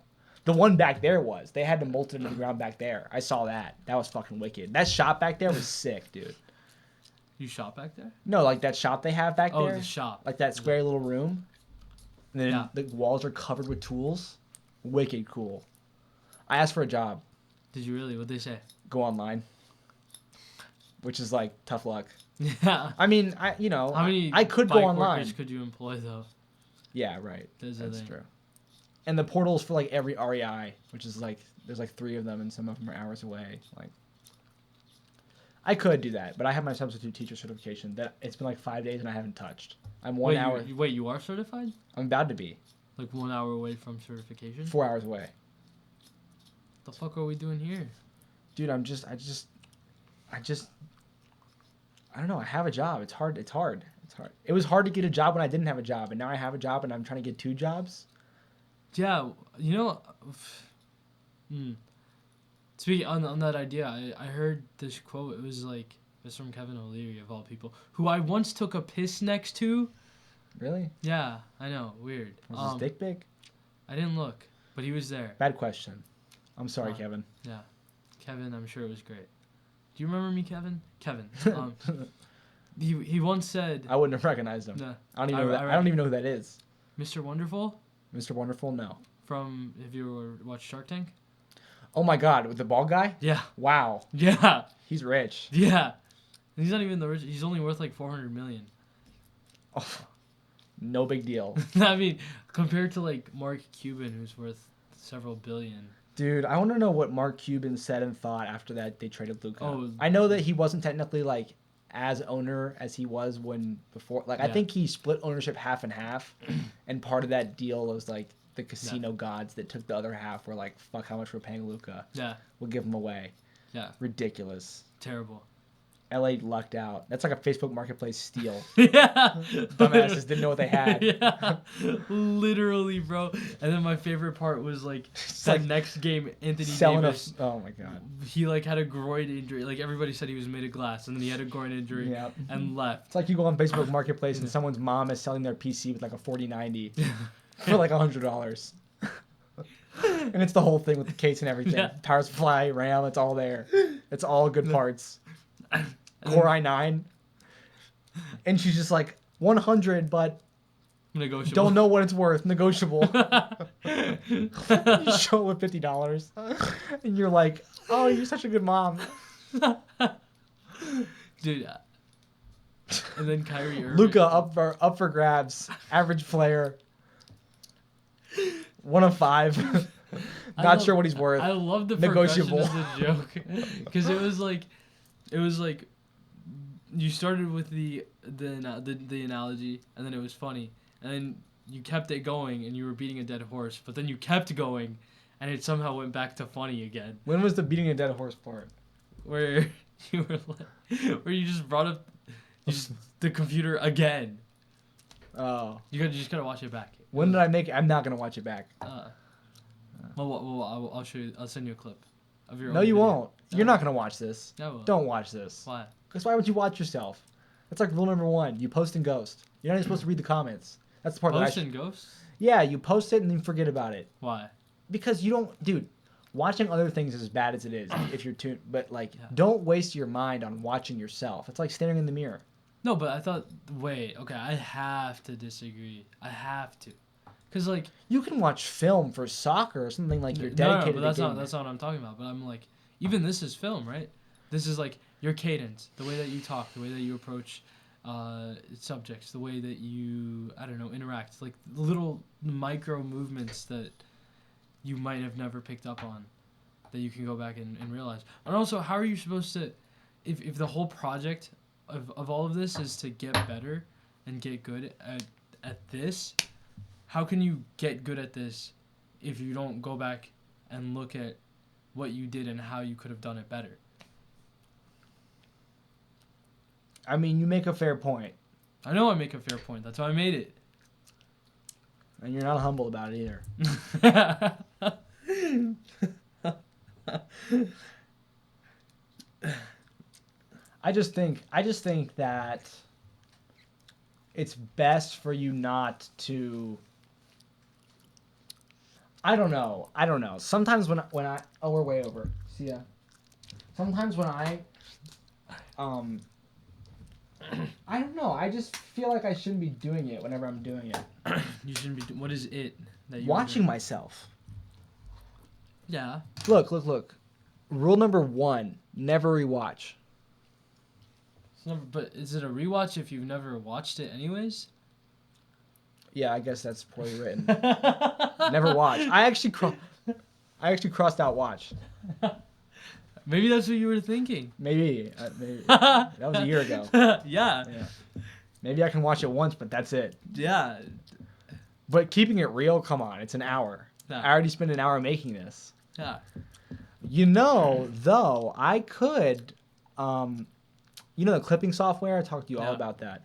The one back there was. They had to bolt it into the ground back there. I saw that. That was fucking wicked. That shop back there was sick, dude. You shop back there? No, like that shop they have back Oh, there. the shop. Like that square little room. And then Yeah. the walls are covered with tools. Wicked cool. I asked for a job. Did you really? What'd they say? Go online. Which is like tough luck. Yeah. I mean, How many I could bike go online. workers could you employ though? Yeah, right. That's true. And the portals for like every REI, which is like there's like 3 of them, and some of them are hours away. Like, I could do that, but I have my substitute teacher certification that it's been like 5 days and I haven't touched. I'm 1 hour. Wait, you are certified? I'm about to be. Like 1 hour away from certification? 4 hours away. The fuck are we doing here? Dude, I don't know. I have a job. It's hard. It was hard to get a job when I didn't have a job, and now I have a job and I'm trying to get 2 jobs. Yeah, you know, speaking on that idea, I heard this quote. It was from Kevin O'Leary of all people, who I once took a piss next to. Really? Yeah, I know. Weird. Was his dick big? I didn't look, but he was there. Bad question. I'm sorry, Kevin. Yeah, Kevin. I'm sure it was great. Do you remember me, Kevin? Kevin. He once said. I wouldn't have recognized him. No, I don't even know who that is. Mr. Wonderful. Mr. Wonderful, no. Have you ever watched Shark Tank? Oh my God, with the bald guy? Yeah. Wow. Yeah. He's rich. Yeah. And he's not even the rich. He's only worth like $400 million. Oh, no big deal. I mean, compared to like Mark Cuban, who's worth several billion. Dude, I want to know what Mark Cuban said and thought after that they traded Luka. Oh, I know that he wasn't technically like as owner as he was before. Like, yeah. I think he split ownership half and half, and part of that deal was like the casino gods that took the other half were like, fuck how much we're paying Luka. Yeah. We'll give him away. Yeah. Ridiculous. Terrible. LA lucked out. That's like a Facebook Marketplace steal. Yeah. Dumbasses didn't know what they had. Yeah. Literally, bro. And then my favorite part was like that next game, Anthony Davis. Oh my God. He like had a groin injury. Like everybody said he was made of glass, and then he had a groin injury and left. It's like you go on Facebook Marketplace and someone's mom is selling their PC with like a 4090 for like $100. And it's the whole thing with the case and everything. Yeah. Tires fly, RAM, it's all there. It's all good parts. Core i9. And she's just like, 100, but negotiable. Don't know what it's worth. Negotiable. You show it with $50. And you're like, oh, you're such a good mom. Dude. And then Kyrie Irving. Luka up for grabs. Average player. 1 of 5. Not sure what he's worth. I love the negotiable progression of the joke. Because it was like you started with the analogy, and then it was funny, and then you kept it going, and you were beating a dead horse, but then you kept going, and it somehow went back to funny again. When was the beating a dead horse part? Where you were where you just brought up the computer again. Oh. You just gotta watch it back. When did I make it? I'm not gonna watch it back. Well, I'll show you. I'll send you a clip of your. No, you won't. You're not gonna watch this. I will. Don't watch this. Why? Because why would you watch yourself? That's like rule number 1. You post and ghost. You're not even supposed to read the comments. That's the part Post and ghost? Yeah, you post it and then forget about it. Why? Because you don't, dude. Watching other things is as bad as it is if you're tuned. But like, don't waste your mind on watching yourself. It's like staring in the mirror. No, but I thought. Wait, okay, I have to disagree. I have to. Cause like you can watch film for soccer or something like you're dedicated. No, but that's not what I'm talking about. But I'm like, even this is film, right? This is like your cadence, the way that you talk, the way that you approach subjects, the way that you interact, like little micro movements that you might have never picked up on, that you can go back and realize. And also, how are you supposed to, if the whole project of all of this is to get better and get good at this? How can you get good at this if you don't go back and look at what you did and how you could have done it better? I mean, you make a fair point. I know I make a fair point. That's why I made it. And you're not humble about it either. I just think that it's best for you not to. I don't know. Sometimes when I we're way over. See ya. Sometimes when I don't know. I just feel like I shouldn't be doing it whenever I'm doing it. You shouldn't be. What is it that you watching myself? Yeah. Look. Rule number 1: never rewatch. But is it a rewatch if you've never watched it anyways? Yeah, I guess that's poorly written. Never watched. I actually crossed out watch. Maybe that's what you were thinking. Maybe. That was a year ago. Yeah. Maybe I can watch it once, but that's it. Yeah. But keeping it real, come on, it's an hour. Yeah. I already spent an hour making this. Yeah. Though, I could, the clipping software, I talked to you all about that.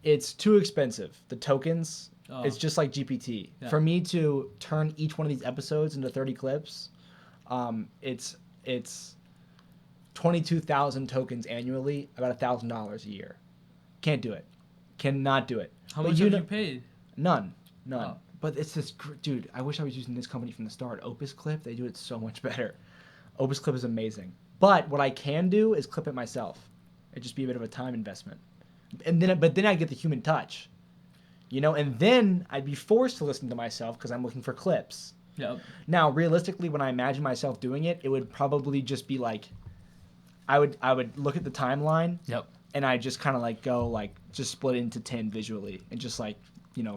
It's too expensive. The tokens, it's just like GPT. Yeah. For me to turn each one of these episodes into 30 clips, it's 22,000 tokens annually, about $1,000 a year. Can't do it. Cannot do it. How much have you paid? None. Oh. But it's this, dude, I wish I was using this company from the start. Opus Clip, they do it so much better. Opus Clip is amazing. But what I can do is clip it myself. It'd just be a bit of a time investment. But then I get the human touch. And then I'd be forced to listen to myself because I'm looking for clips. Yep. Now, realistically, when I imagine myself doing it, it would probably just be like, I would look at the timeline. Yep. And I just kind of like go just split it into 10 visually and just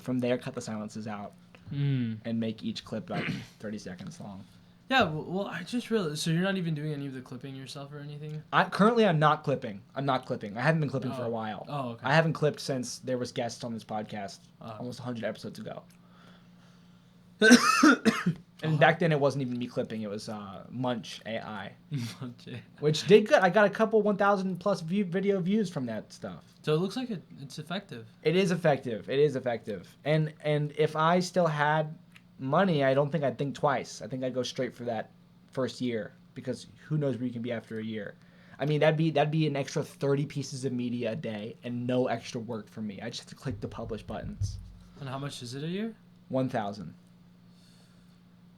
from there cut the silences out and make each clip 30 seconds long. Yeah, well, I just realized. So you're not even doing any of the clipping yourself or anything? Currently, I'm not clipping. I haven't been clipping for a while. Oh, okay. I haven't clipped since there was guests on this podcast almost 100 episodes ago. And back then, it wasn't even me clipping. It was Munch AI. Which did good. I got a couple 1,000 plus video views from that stuff. So it looks like it's effective. It is effective. And if I still had money, I don't think I'd think twice. I think I'd go straight for that first year because who knows where you can be after a year. I mean, that'd be an extra 30 pieces of media a day and no extra work for me. I just have to click the publish buttons. And how much is it a year? 1,000.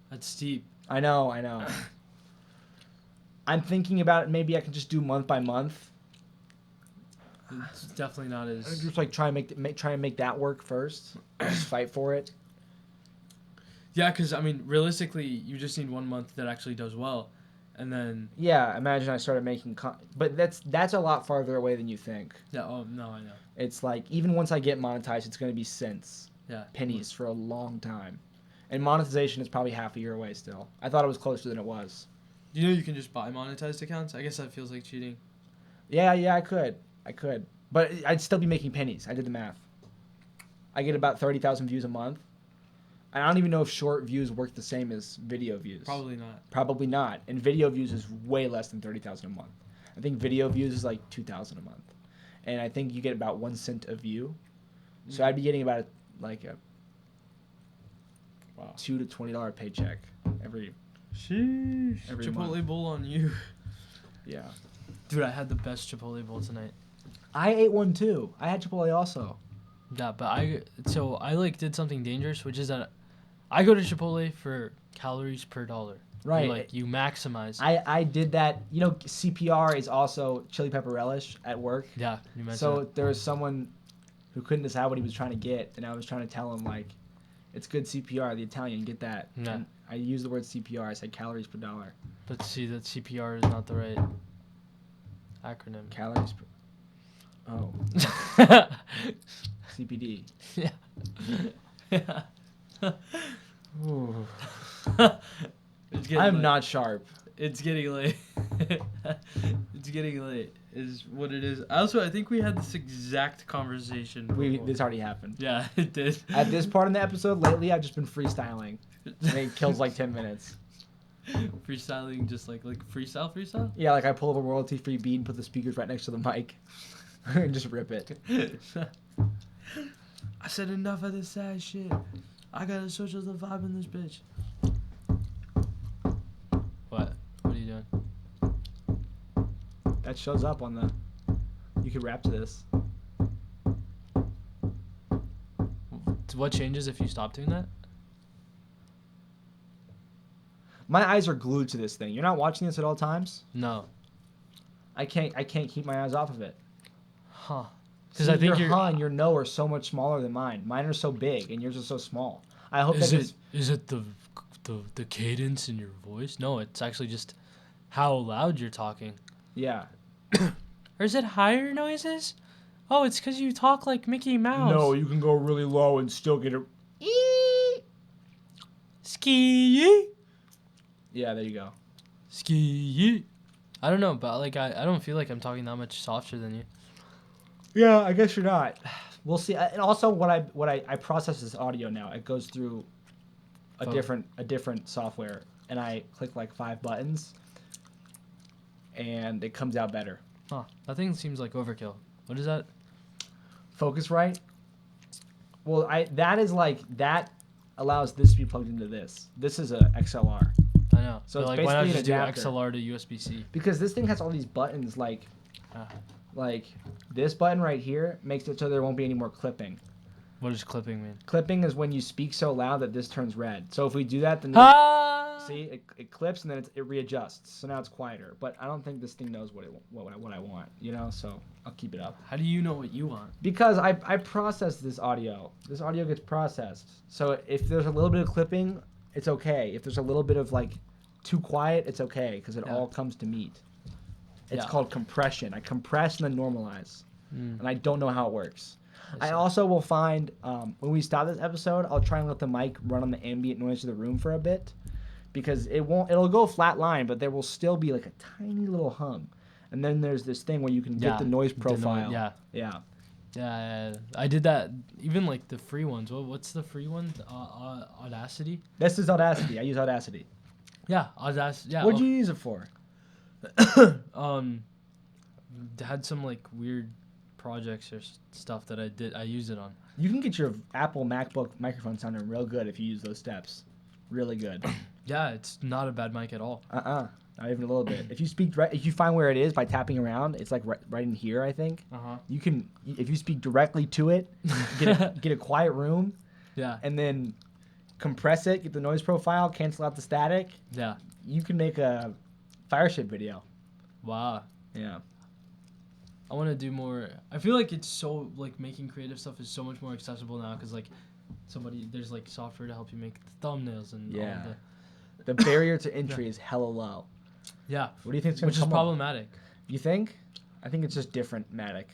That's steep. I know. I'm thinking about it. Maybe I can just do month by month. It's definitely not as. Just try and make that work first. Just fight for it. Yeah, because I mean, realistically, you just need 1 month that actually does well, and then. Yeah, imagine I started making, but that's a lot farther away than you think. Yeah. Oh no, I know. It's even once I get monetized, it's going to be cents. Yeah. Pennies for a long time. And monetization is probably half a year away still. I thought it was closer than it was. Do you know you can just buy monetized accounts? I guess that feels like cheating. Yeah, I could. But I'd still be making pennies. I did the math. I get about 30,000 views a month. I don't even know if short views work the same as video views. Probably not. And video views is way less than 30,000 a month. I think video views is 2,000 a month. And I think you get about 1 cent a view. So I'd be getting about a $2 to $20 paycheck every Chipotle month. bowl on you. Yeah. Dude, I had the best Chipotle bowl tonight. I ate one too. I had Chipotle also. Yeah, but I did something dangerous, which is that I go to Chipotle for calories per dollar. Right. You maximize. I did that. CPR is also chili pepper relish at work. Yeah, you mentioned So there was someone who couldn't decide what he was trying to get, and I was trying to tell him it's good CPR, the Italian, get that. Yeah. And I used the word CPR. I said calories per dollar. But see, that CPR is not the right acronym. Calories per... Oh. CPD. Yeah. Ooh. I'm I'm not sharp. It's getting late. It's getting late is what it is. Also, I think we had this exact conversation before. This already happened. Yeah, it did. At this part in the episode, lately, I've just been freestyling. And it kills 10 minutes. Freestyling, just like freestyle? Yeah, I pull up a royalty-free beat and put the speakers right next to the mic. And just rip it. I said enough of this sad shit. I gotta switch up the vibe in this bitch. What? What are you doing? That shows up on the... You could rap to this. What changes if you stop doing that? My eyes are glued to this thing. You're not watching this at all times? No. I can't keep my eyes off of it. Huh. Because I think your huh and your no are so much smaller than mine. Mine are so big and yours are so small. I hope is it the cadence in your voice? No, it's actually just how loud you're talking. Yeah. Or is it higher noises? Oh, it's because you talk like Mickey Mouse. No, you can go really low and still get it. Ski. Yeah, there you go. Ski. I don't know, but like I don't feel like I'm talking that much softer than you. Yeah, I guess you're not. We'll see. And also, what I process this audio now. It goes through a different software, and I click like 5 buttons, and it comes out better. Huh? That thing seems like overkill. What is that? Focusrite. Well, that allows this to be plugged into this. This is a XLR. I know. So but it's like, why not basically just do an adapter. XLR to USB-C? Because this thing has all these buttons, like this button right here makes it so there won't be any more clipping. What does clipping mean? Clipping is when you speak so loud that this turns red. So if we do that, then see it clips and then it readjusts. So now it's quieter. But I don't think this thing knows what I want. You know, so I'll keep it up. How do you know what you want? Because I process this audio. This audio gets processed. So if there's a little bit of clipping, it's okay. If there's a little bit of like too quiet, it's okay because it all comes to meet. It's called compression. I compress and then normalize, and I don't know how it works. I also will find when we stop this episode, I'll try and let the mic run on the ambient noise of the room for a bit, because it'll go flat line, but there will still be like a tiny little hum, and then there's this thing where you can get the noise profile. Yeah, I did that. Even like the free ones. What's the free one? Audacity. This is Audacity. I use Audacity. Yeah, Audacity. Yeah. What'd you use it for? Had some like weird projects or stuff that I used it on. You can get your Apple MacBook microphone sounding real good if you use those steps. Really good. Yeah, it's not a bad mic at all. Not even a little bit. If you find where it is by tapping around, it's like right in here, I think. You can, if you speak directly to it, get a quiet room. Yeah. And then compress it, get the noise profile, cancel out the static. Yeah. You can make a fire ship video. Wow. Yeah. I want to do more. I feel like it's so like making creative stuff is so much more accessible now because like there's like software to help you make the thumbnails and all the barrier to entry is hella low. Yeah. What do you think? Which is problematic. You think? I think it's just different-matic.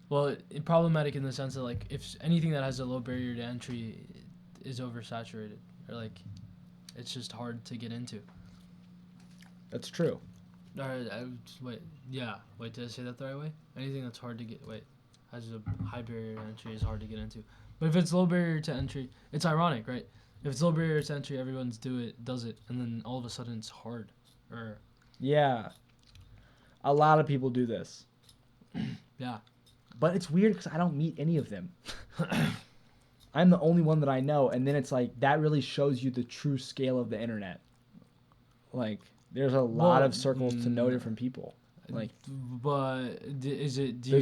Well, problematic in the sense that like if anything that has a low barrier to entry is oversaturated or like it's just hard to get into. That's true. Wait, did I say that the right way? Anything that's hard to get, has a high barrier to entry is hard to get into. But if it's low barrier to entry, it's ironic, right? If it's low barrier to entry, everyone's does it, and then all of a sudden it's hard. Yeah. A lot of people do this. Yeah. But it's weird because I don't meet any of them. I'm the only one that I know, and then it's like, that really shows you the true scale of the internet. Like, there's a lot of circles to know different people. Like, but there's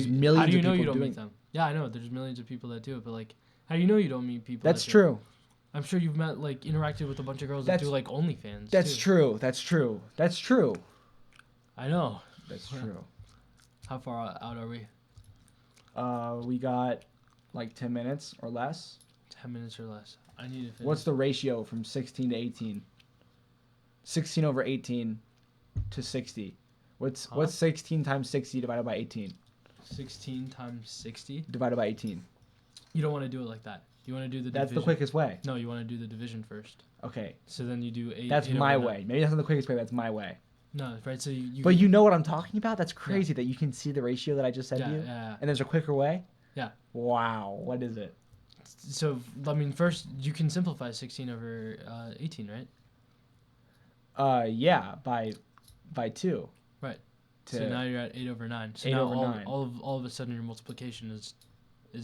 millions how do you of know people you don't doing meet them? Yeah, I know. There's millions of people that do it, but like, how do you know you don't meet people? That's true. I'm sure you've interacted with a bunch of girls that do like OnlyFans. That's true. That's true. I know. That's true. How far out are we? We got like 10 minutes or less. 10 minutes or less. I need to finish. What's the ratio from 16 to 18? 16 over 18 to 60. What's 16 times 60 divided by 18? 16 times 60? Divided by 18. You don't want to do it like that. You want to do the division. That's the quickest way. No, you want to do the division first. Okay. So then you do 8. That's my way. Maybe that's not the quickest way, but that's my way. No, right? So you But you know what I'm talking about? That's crazy that you can see the ratio that I just said to you. Yeah. And there's a quicker way? Yeah. Wow. What is it? So, I mean, first, you can simplify 16 over 18, right? Yeah, by 2. Right. So now you're at 8 over 9. So 8 now over 9. all of a sudden your multiplication is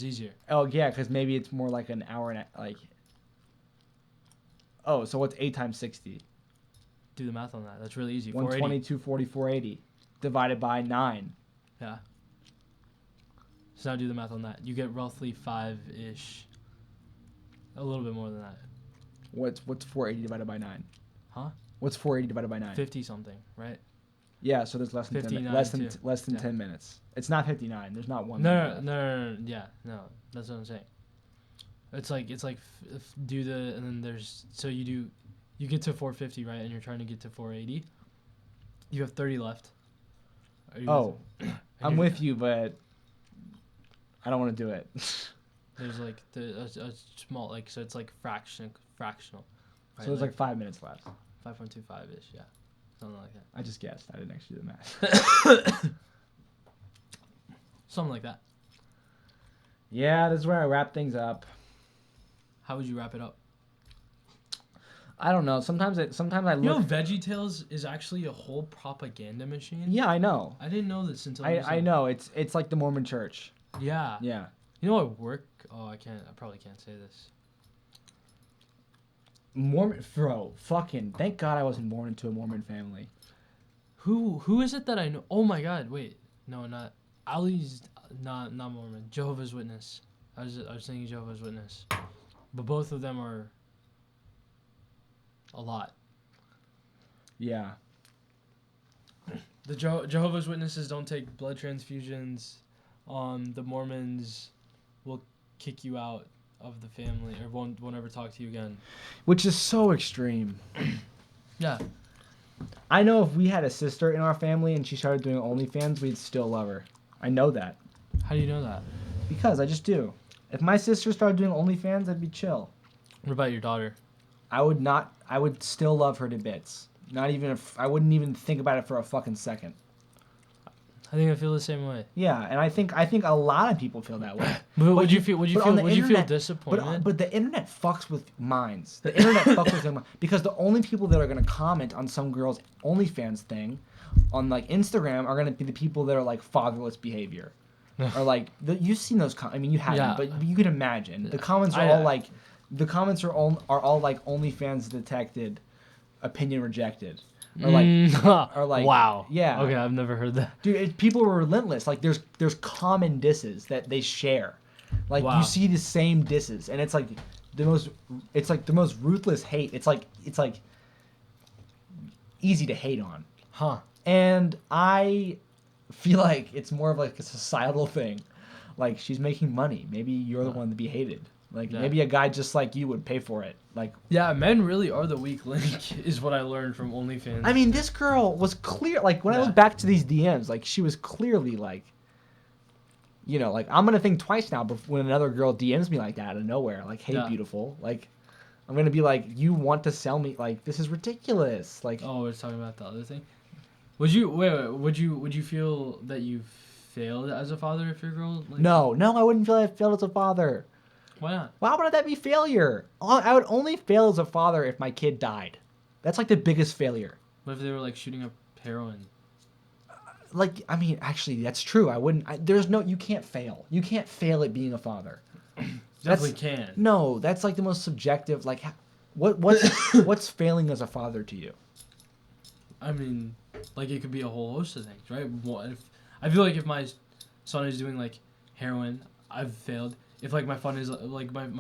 easier. Oh, yeah, because maybe it's more like an hour and like... Oh, so what's 8 times 60? Do the math on that. That's really easy. 120, 240, 480. Divided by 9. Yeah. So now do the math on that. You get roughly 5-ish. A little bit more than that. What's 480 divided by 9? Huh? What's 480 divided by 9? 50 something, right? Yeah, so there's less than 10 less than 10 minutes. It's not 59. There's not one. No. Yeah, no. That's what I'm saying. It's like do the and then there's so you get to 450, right? And you're trying to get to 480. You have 30 left. I'm with you, but I don't want to do it. There's like a small like so it's like fractional. Right? So there's like 5 minutes left. 5.25 ish, yeah, something like that. I just guessed. I didn't actually do the math. Something like that. Yeah, this is where I wrap things up. How would you wrap it up? I don't know. Sometimes I look. You know, VeggieTales is actually a whole propaganda machine. Yeah, I know. I didn't know this until I know. It's like the Mormon Church. Yeah. Yeah. You know, I work. Oh, I probably can't say this. Mormon, bro. Fucking. Thank God I wasn't born into a Mormon family. Who is it that I know? Oh my God! Wait, no, not Ali's. Not Mormon. Jehovah's Witness. I was thinking Jehovah's Witness, but both of them are a lot. Yeah. The Jehovah's Witnesses don't take blood transfusions. The Mormons will kick you out of the family or won't ever talk to you again. Which is so extreme. Yeah. I know if we had a sister in our family and she started doing OnlyFans, we'd still love her. I know that. How do you know that? Because I just do. If my sister started doing OnlyFans, I'd be chill. What about your daughter? I would still love her to bits. Not even if I wouldn't even think about it for a fucking second. I think I feel the same way. Yeah, and I think a lot of people feel that way. But would you feel disappointed? But the internet fucks with minds. The internet fucks with them because the only people that are gonna comment on some girl's OnlyFans thing, on like Instagram, are gonna be the people that are like fatherless behavior, or like you've seen those. I mean, you haven't, Yeah. but you can imagine the comments are all like, the comments are all like OnlyFans detected, opinion rejected. Or like wow. Yeah. Okay, I've never heard that. Dude, people are relentless. Like there's common disses that they share. Like Wow. you see the same disses, and it's like the most ruthless hate. It's like easy to hate on. Huh. And I feel like it's more of like a societal thing. Like she's making money. Maybe you're the one to be hated. Like maybe a guy just like you would pay for it. Like yeah, men really are the weak link, is what I learned from OnlyFans. I mean, this girl was clear. Like when I look back to these DMs, like she was clearly like, you know, like I'm gonna think twice now. But when another girl DMs me like that out of nowhere, like, hey, beautiful, like I'm gonna be like, you want to sell me? Like this is ridiculous. Like oh, we're talking about the other thing. Would you Would you feel that you failed as a father if your girl? Like, no, I wouldn't feel I failed as a father. Why not? Why would that be failure? I would only fail as a father if my kid died. That's like the biggest failure. What if they were like shooting up heroin? Like, I mean, actually, that's true. I wouldn't. You can't fail. You can't fail at being a father. Definitely can. No, that's like the most subjective. Like, what's failing as a father to you? I mean, like it could be a whole host of things, right? I feel like if my son is doing like heroin, I've failed. If like my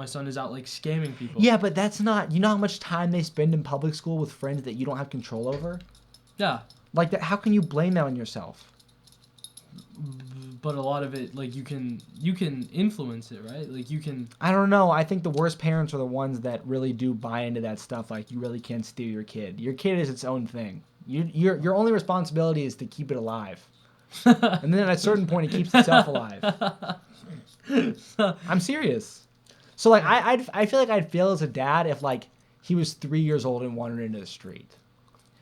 son is out like scamming people. Yeah, but that's not. You know how much time they spend in public school with friends that you don't have control over? Yeah. Like that. How can you blame that on yourself? But a lot of it, like you can influence it, right? Like you can. I don't know. I think the worst parents are the ones that really do buy into that stuff. Like you really can't steal your kid. Your kid is its own thing. Your only responsibility is to keep it alive, and then at a certain point, it keeps itself alive. I'm serious. So like I feel like I'd fail as a dad if like he was 3 years old and wandered into the street,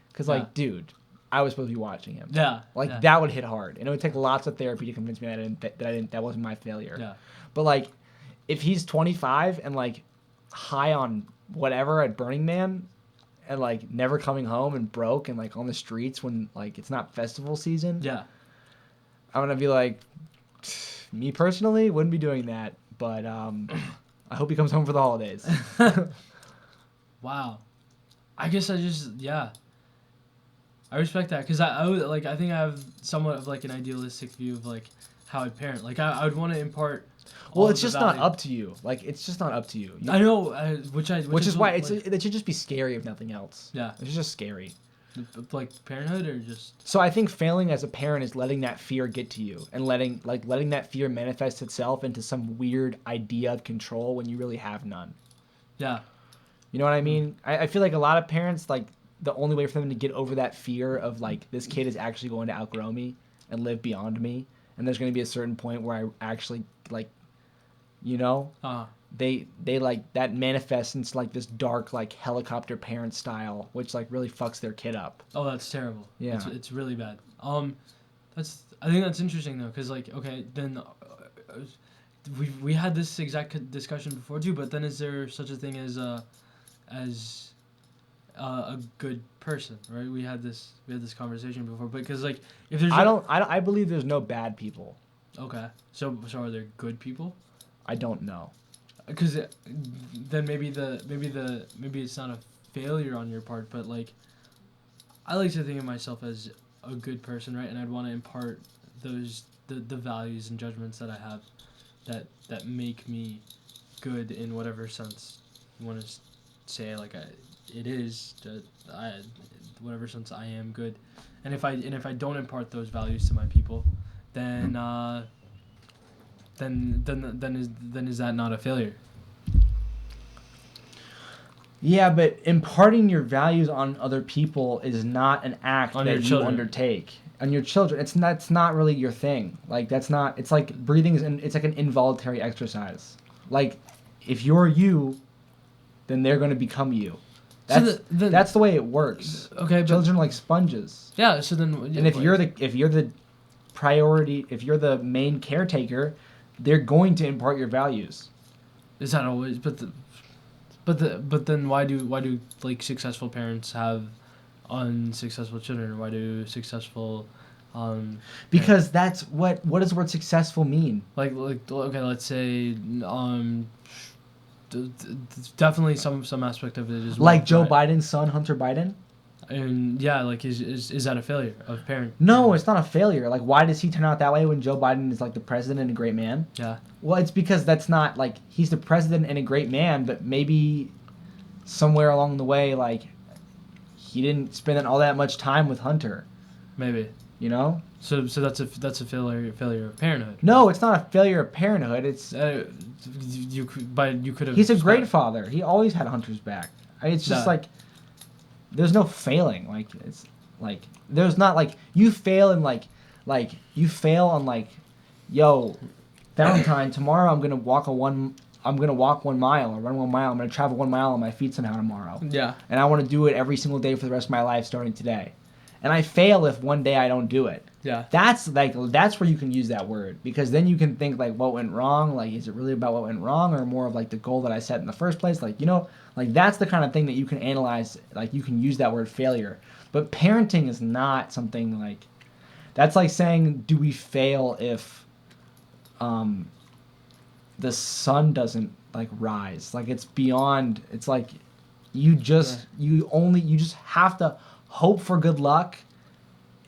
because like dude, I was supposed to be watching him. Yeah. Like that would hit hard, and it would take lots of therapy to convince me that wasn't my failure. Yeah. But like, if he's 25 and like high on whatever at Burning Man, and like never coming home and broke and like on the streets when like it's not festival season. Yeah. I'm gonna be like, me personally wouldn't be doing that, but I hope he comes home for the holidays. Wow. I guess I respect that because I think I have somewhat of like an idealistic view of like how I'd parent. Like I would want to impart. Well, it's just not up to you. Like it's just not up to you. I know, which is why it should just be scary if nothing else. Yeah. It's just scary. Like parenthood or just. So I think failing as a parent is letting that fear get to you and letting that fear manifest itself into some weird idea of control when you really have none. Yeah. You know what I mean? I feel like a lot of parents, like the only way for them to get over that fear of like this kid is actually going to outgrow me and live beyond me and there's going to be a certain point where I actually like, you know, they like that manifests into like this dark like helicopter parent style, which like really fucks their kid up. Oh, that's terrible. Yeah. It's really bad. I think that's interesting though, because like, okay, then we had this exact discussion before too, but then is there such a thing as a good person, right? We had this conversation before, because like if there's I believe there's no bad people. Okay, so are there good people? I don't know. Because then maybe it's not a failure on your part, but like I like to think of myself as a good person, right? And I'd want to impart those the values and judgments that I have that make me good in whatever sense you want to say. Like it is whatever sense I am good, and if I don't impart those values to my people, then is that not a failure? Yeah, but imparting your values on other people is not an act On that your you children. undertake. On your children, it's not really your thing. Like that's not. It's like breathing it's like an involuntary exercise. Like if you're you, then they're going to become you. That's the way it works. Okay, but Children are like sponges. yeah. So then, And if you're the priority, if you're the main caretaker, they're going to impart your values. is that always? But then why do like successful parents have unsuccessful children? Why do successful Because that's what does the word successful mean? like okay, let's say definitely some aspect of it is Like wealth, Joe right? Biden's son, Hunter Biden? And yeah, like is that a failure of parent? No, it's not a failure. Like, why does he turn out that way when Joe Biden is like the president and a great man? Yeah. Well, it's because that's not like he's the president and a great man, but maybe somewhere along the way, like he didn't spend all that much time with Hunter. Maybe. You know? So that's a failure of parenthood. No, it's not a failure of parenthood. It's you could have. he's a great father. He always had Hunter's back. It's just like there's no failing. Like it's like there's not like you fail and like you fail on like, yo, Valentine, tomorrow I'm gonna walk 1 mile or run 1 mile. I'm gonna travel 1 mile on my feet somehow tomorrow. Yeah. And I want to do it every single day for the rest of my life starting today. And I fail if one day I don't do it. Yeah. That's where you can use that word, because then you can think like what went wrong, like is it really about what went wrong or more of like the goal that I set in the first place, like, you know, like that's the kind of thing that you can analyze, like you can use that word failure. But parenting is not something like that's like saying do we fail if the sun doesn't like rise, like it's beyond, it's like you just have to hope for good luck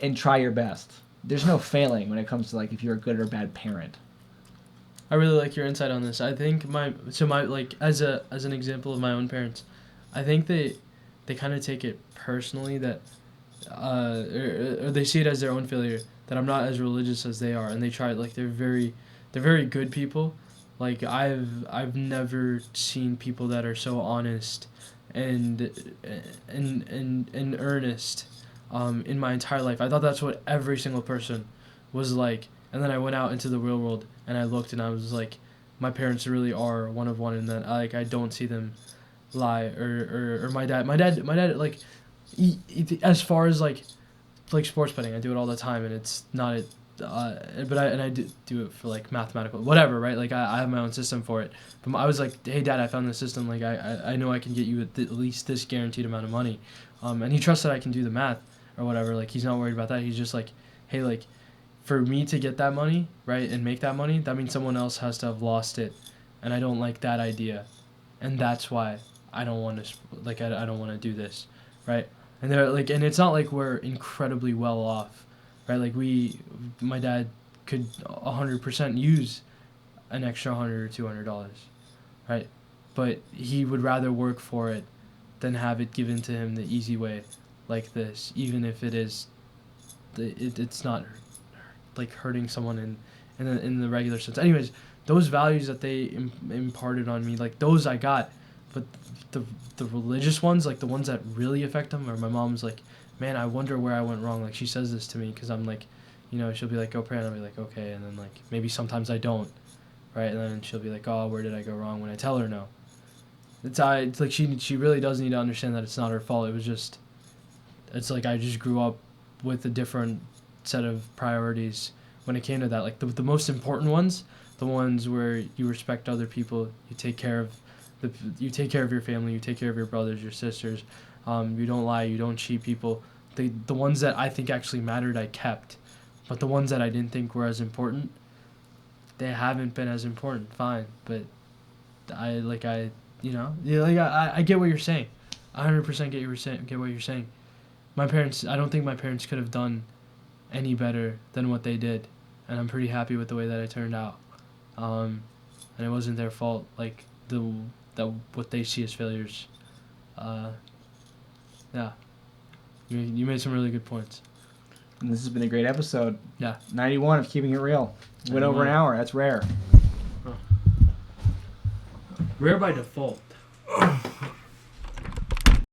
and try your best. There's no failing when it comes to like if you're a good or bad parent. I really like your insight on this. I think my like as an example of my own parents, I think they kind of take it personally that or they see it as their own failure that I'm not as religious as they are, and they try it like they're very good people. Like I've never seen people that are so honest and earnest in my entire life. I thought that's what every single person was like. And then I went out into the real world and I looked and I was like, my parents really are one of one, in that I don't see them lie. Or my dad like as far as like sports betting, I do it all the time, and it's not it. But I do it for like mathematical whatever, right? Like I have my own system for it. But I was like, hey Dad, I found this system. Like I know I can get you at least this guaranteed amount of money, and he trusts that I can do the math or whatever. Like he's not worried about that. He's just like, hey, like for me to get that money, right, and make that money, that means someone else has to have lost it, and I don't like that idea, and that's why I don't want to like I don't want to do this, right? And they're like, and it's not like we're incredibly well off, right? Like my dad could 100% use an extra $100 or $200, right? But he would rather work for it than have it given to him the easy way, like this, even if it's not like hurting someone in the regular sense. Anyways, those values that they imparted on me, like those I got, but the religious ones, like the ones that really affect them, or my mom's like, man, I wonder where I went wrong. Like she says this to me because I'm like, you know, she'll be like, go pray, and I'll be like, okay, and then like maybe sometimes I don't, right, and then she'll be like, oh, where did I go wrong when I tell her no. It's like she really does need to understand that it's not her fault. It was just, it's like I just grew up with a different set of priorities when it came to that. Like the most important ones, the ones where you respect other people, you take care of you take care of your family, you take care of your brothers, your sisters, you don't lie, you don't cheat people. The ones that I think actually mattered, I kept, but the ones that I didn't think were as important, they haven't been as important. Fine, but I get what you're saying. I 100% get what you're saying. My parents, I don't think my parents could have done any better than what they did, and I'm pretty happy with the way that it turned out. And it wasn't their fault. Like what they see as failures. Yeah, you made some really good points. And this has been a great episode. Yeah, 91 of Keeping It Real. Went over an hour. That's rare. Rare by default.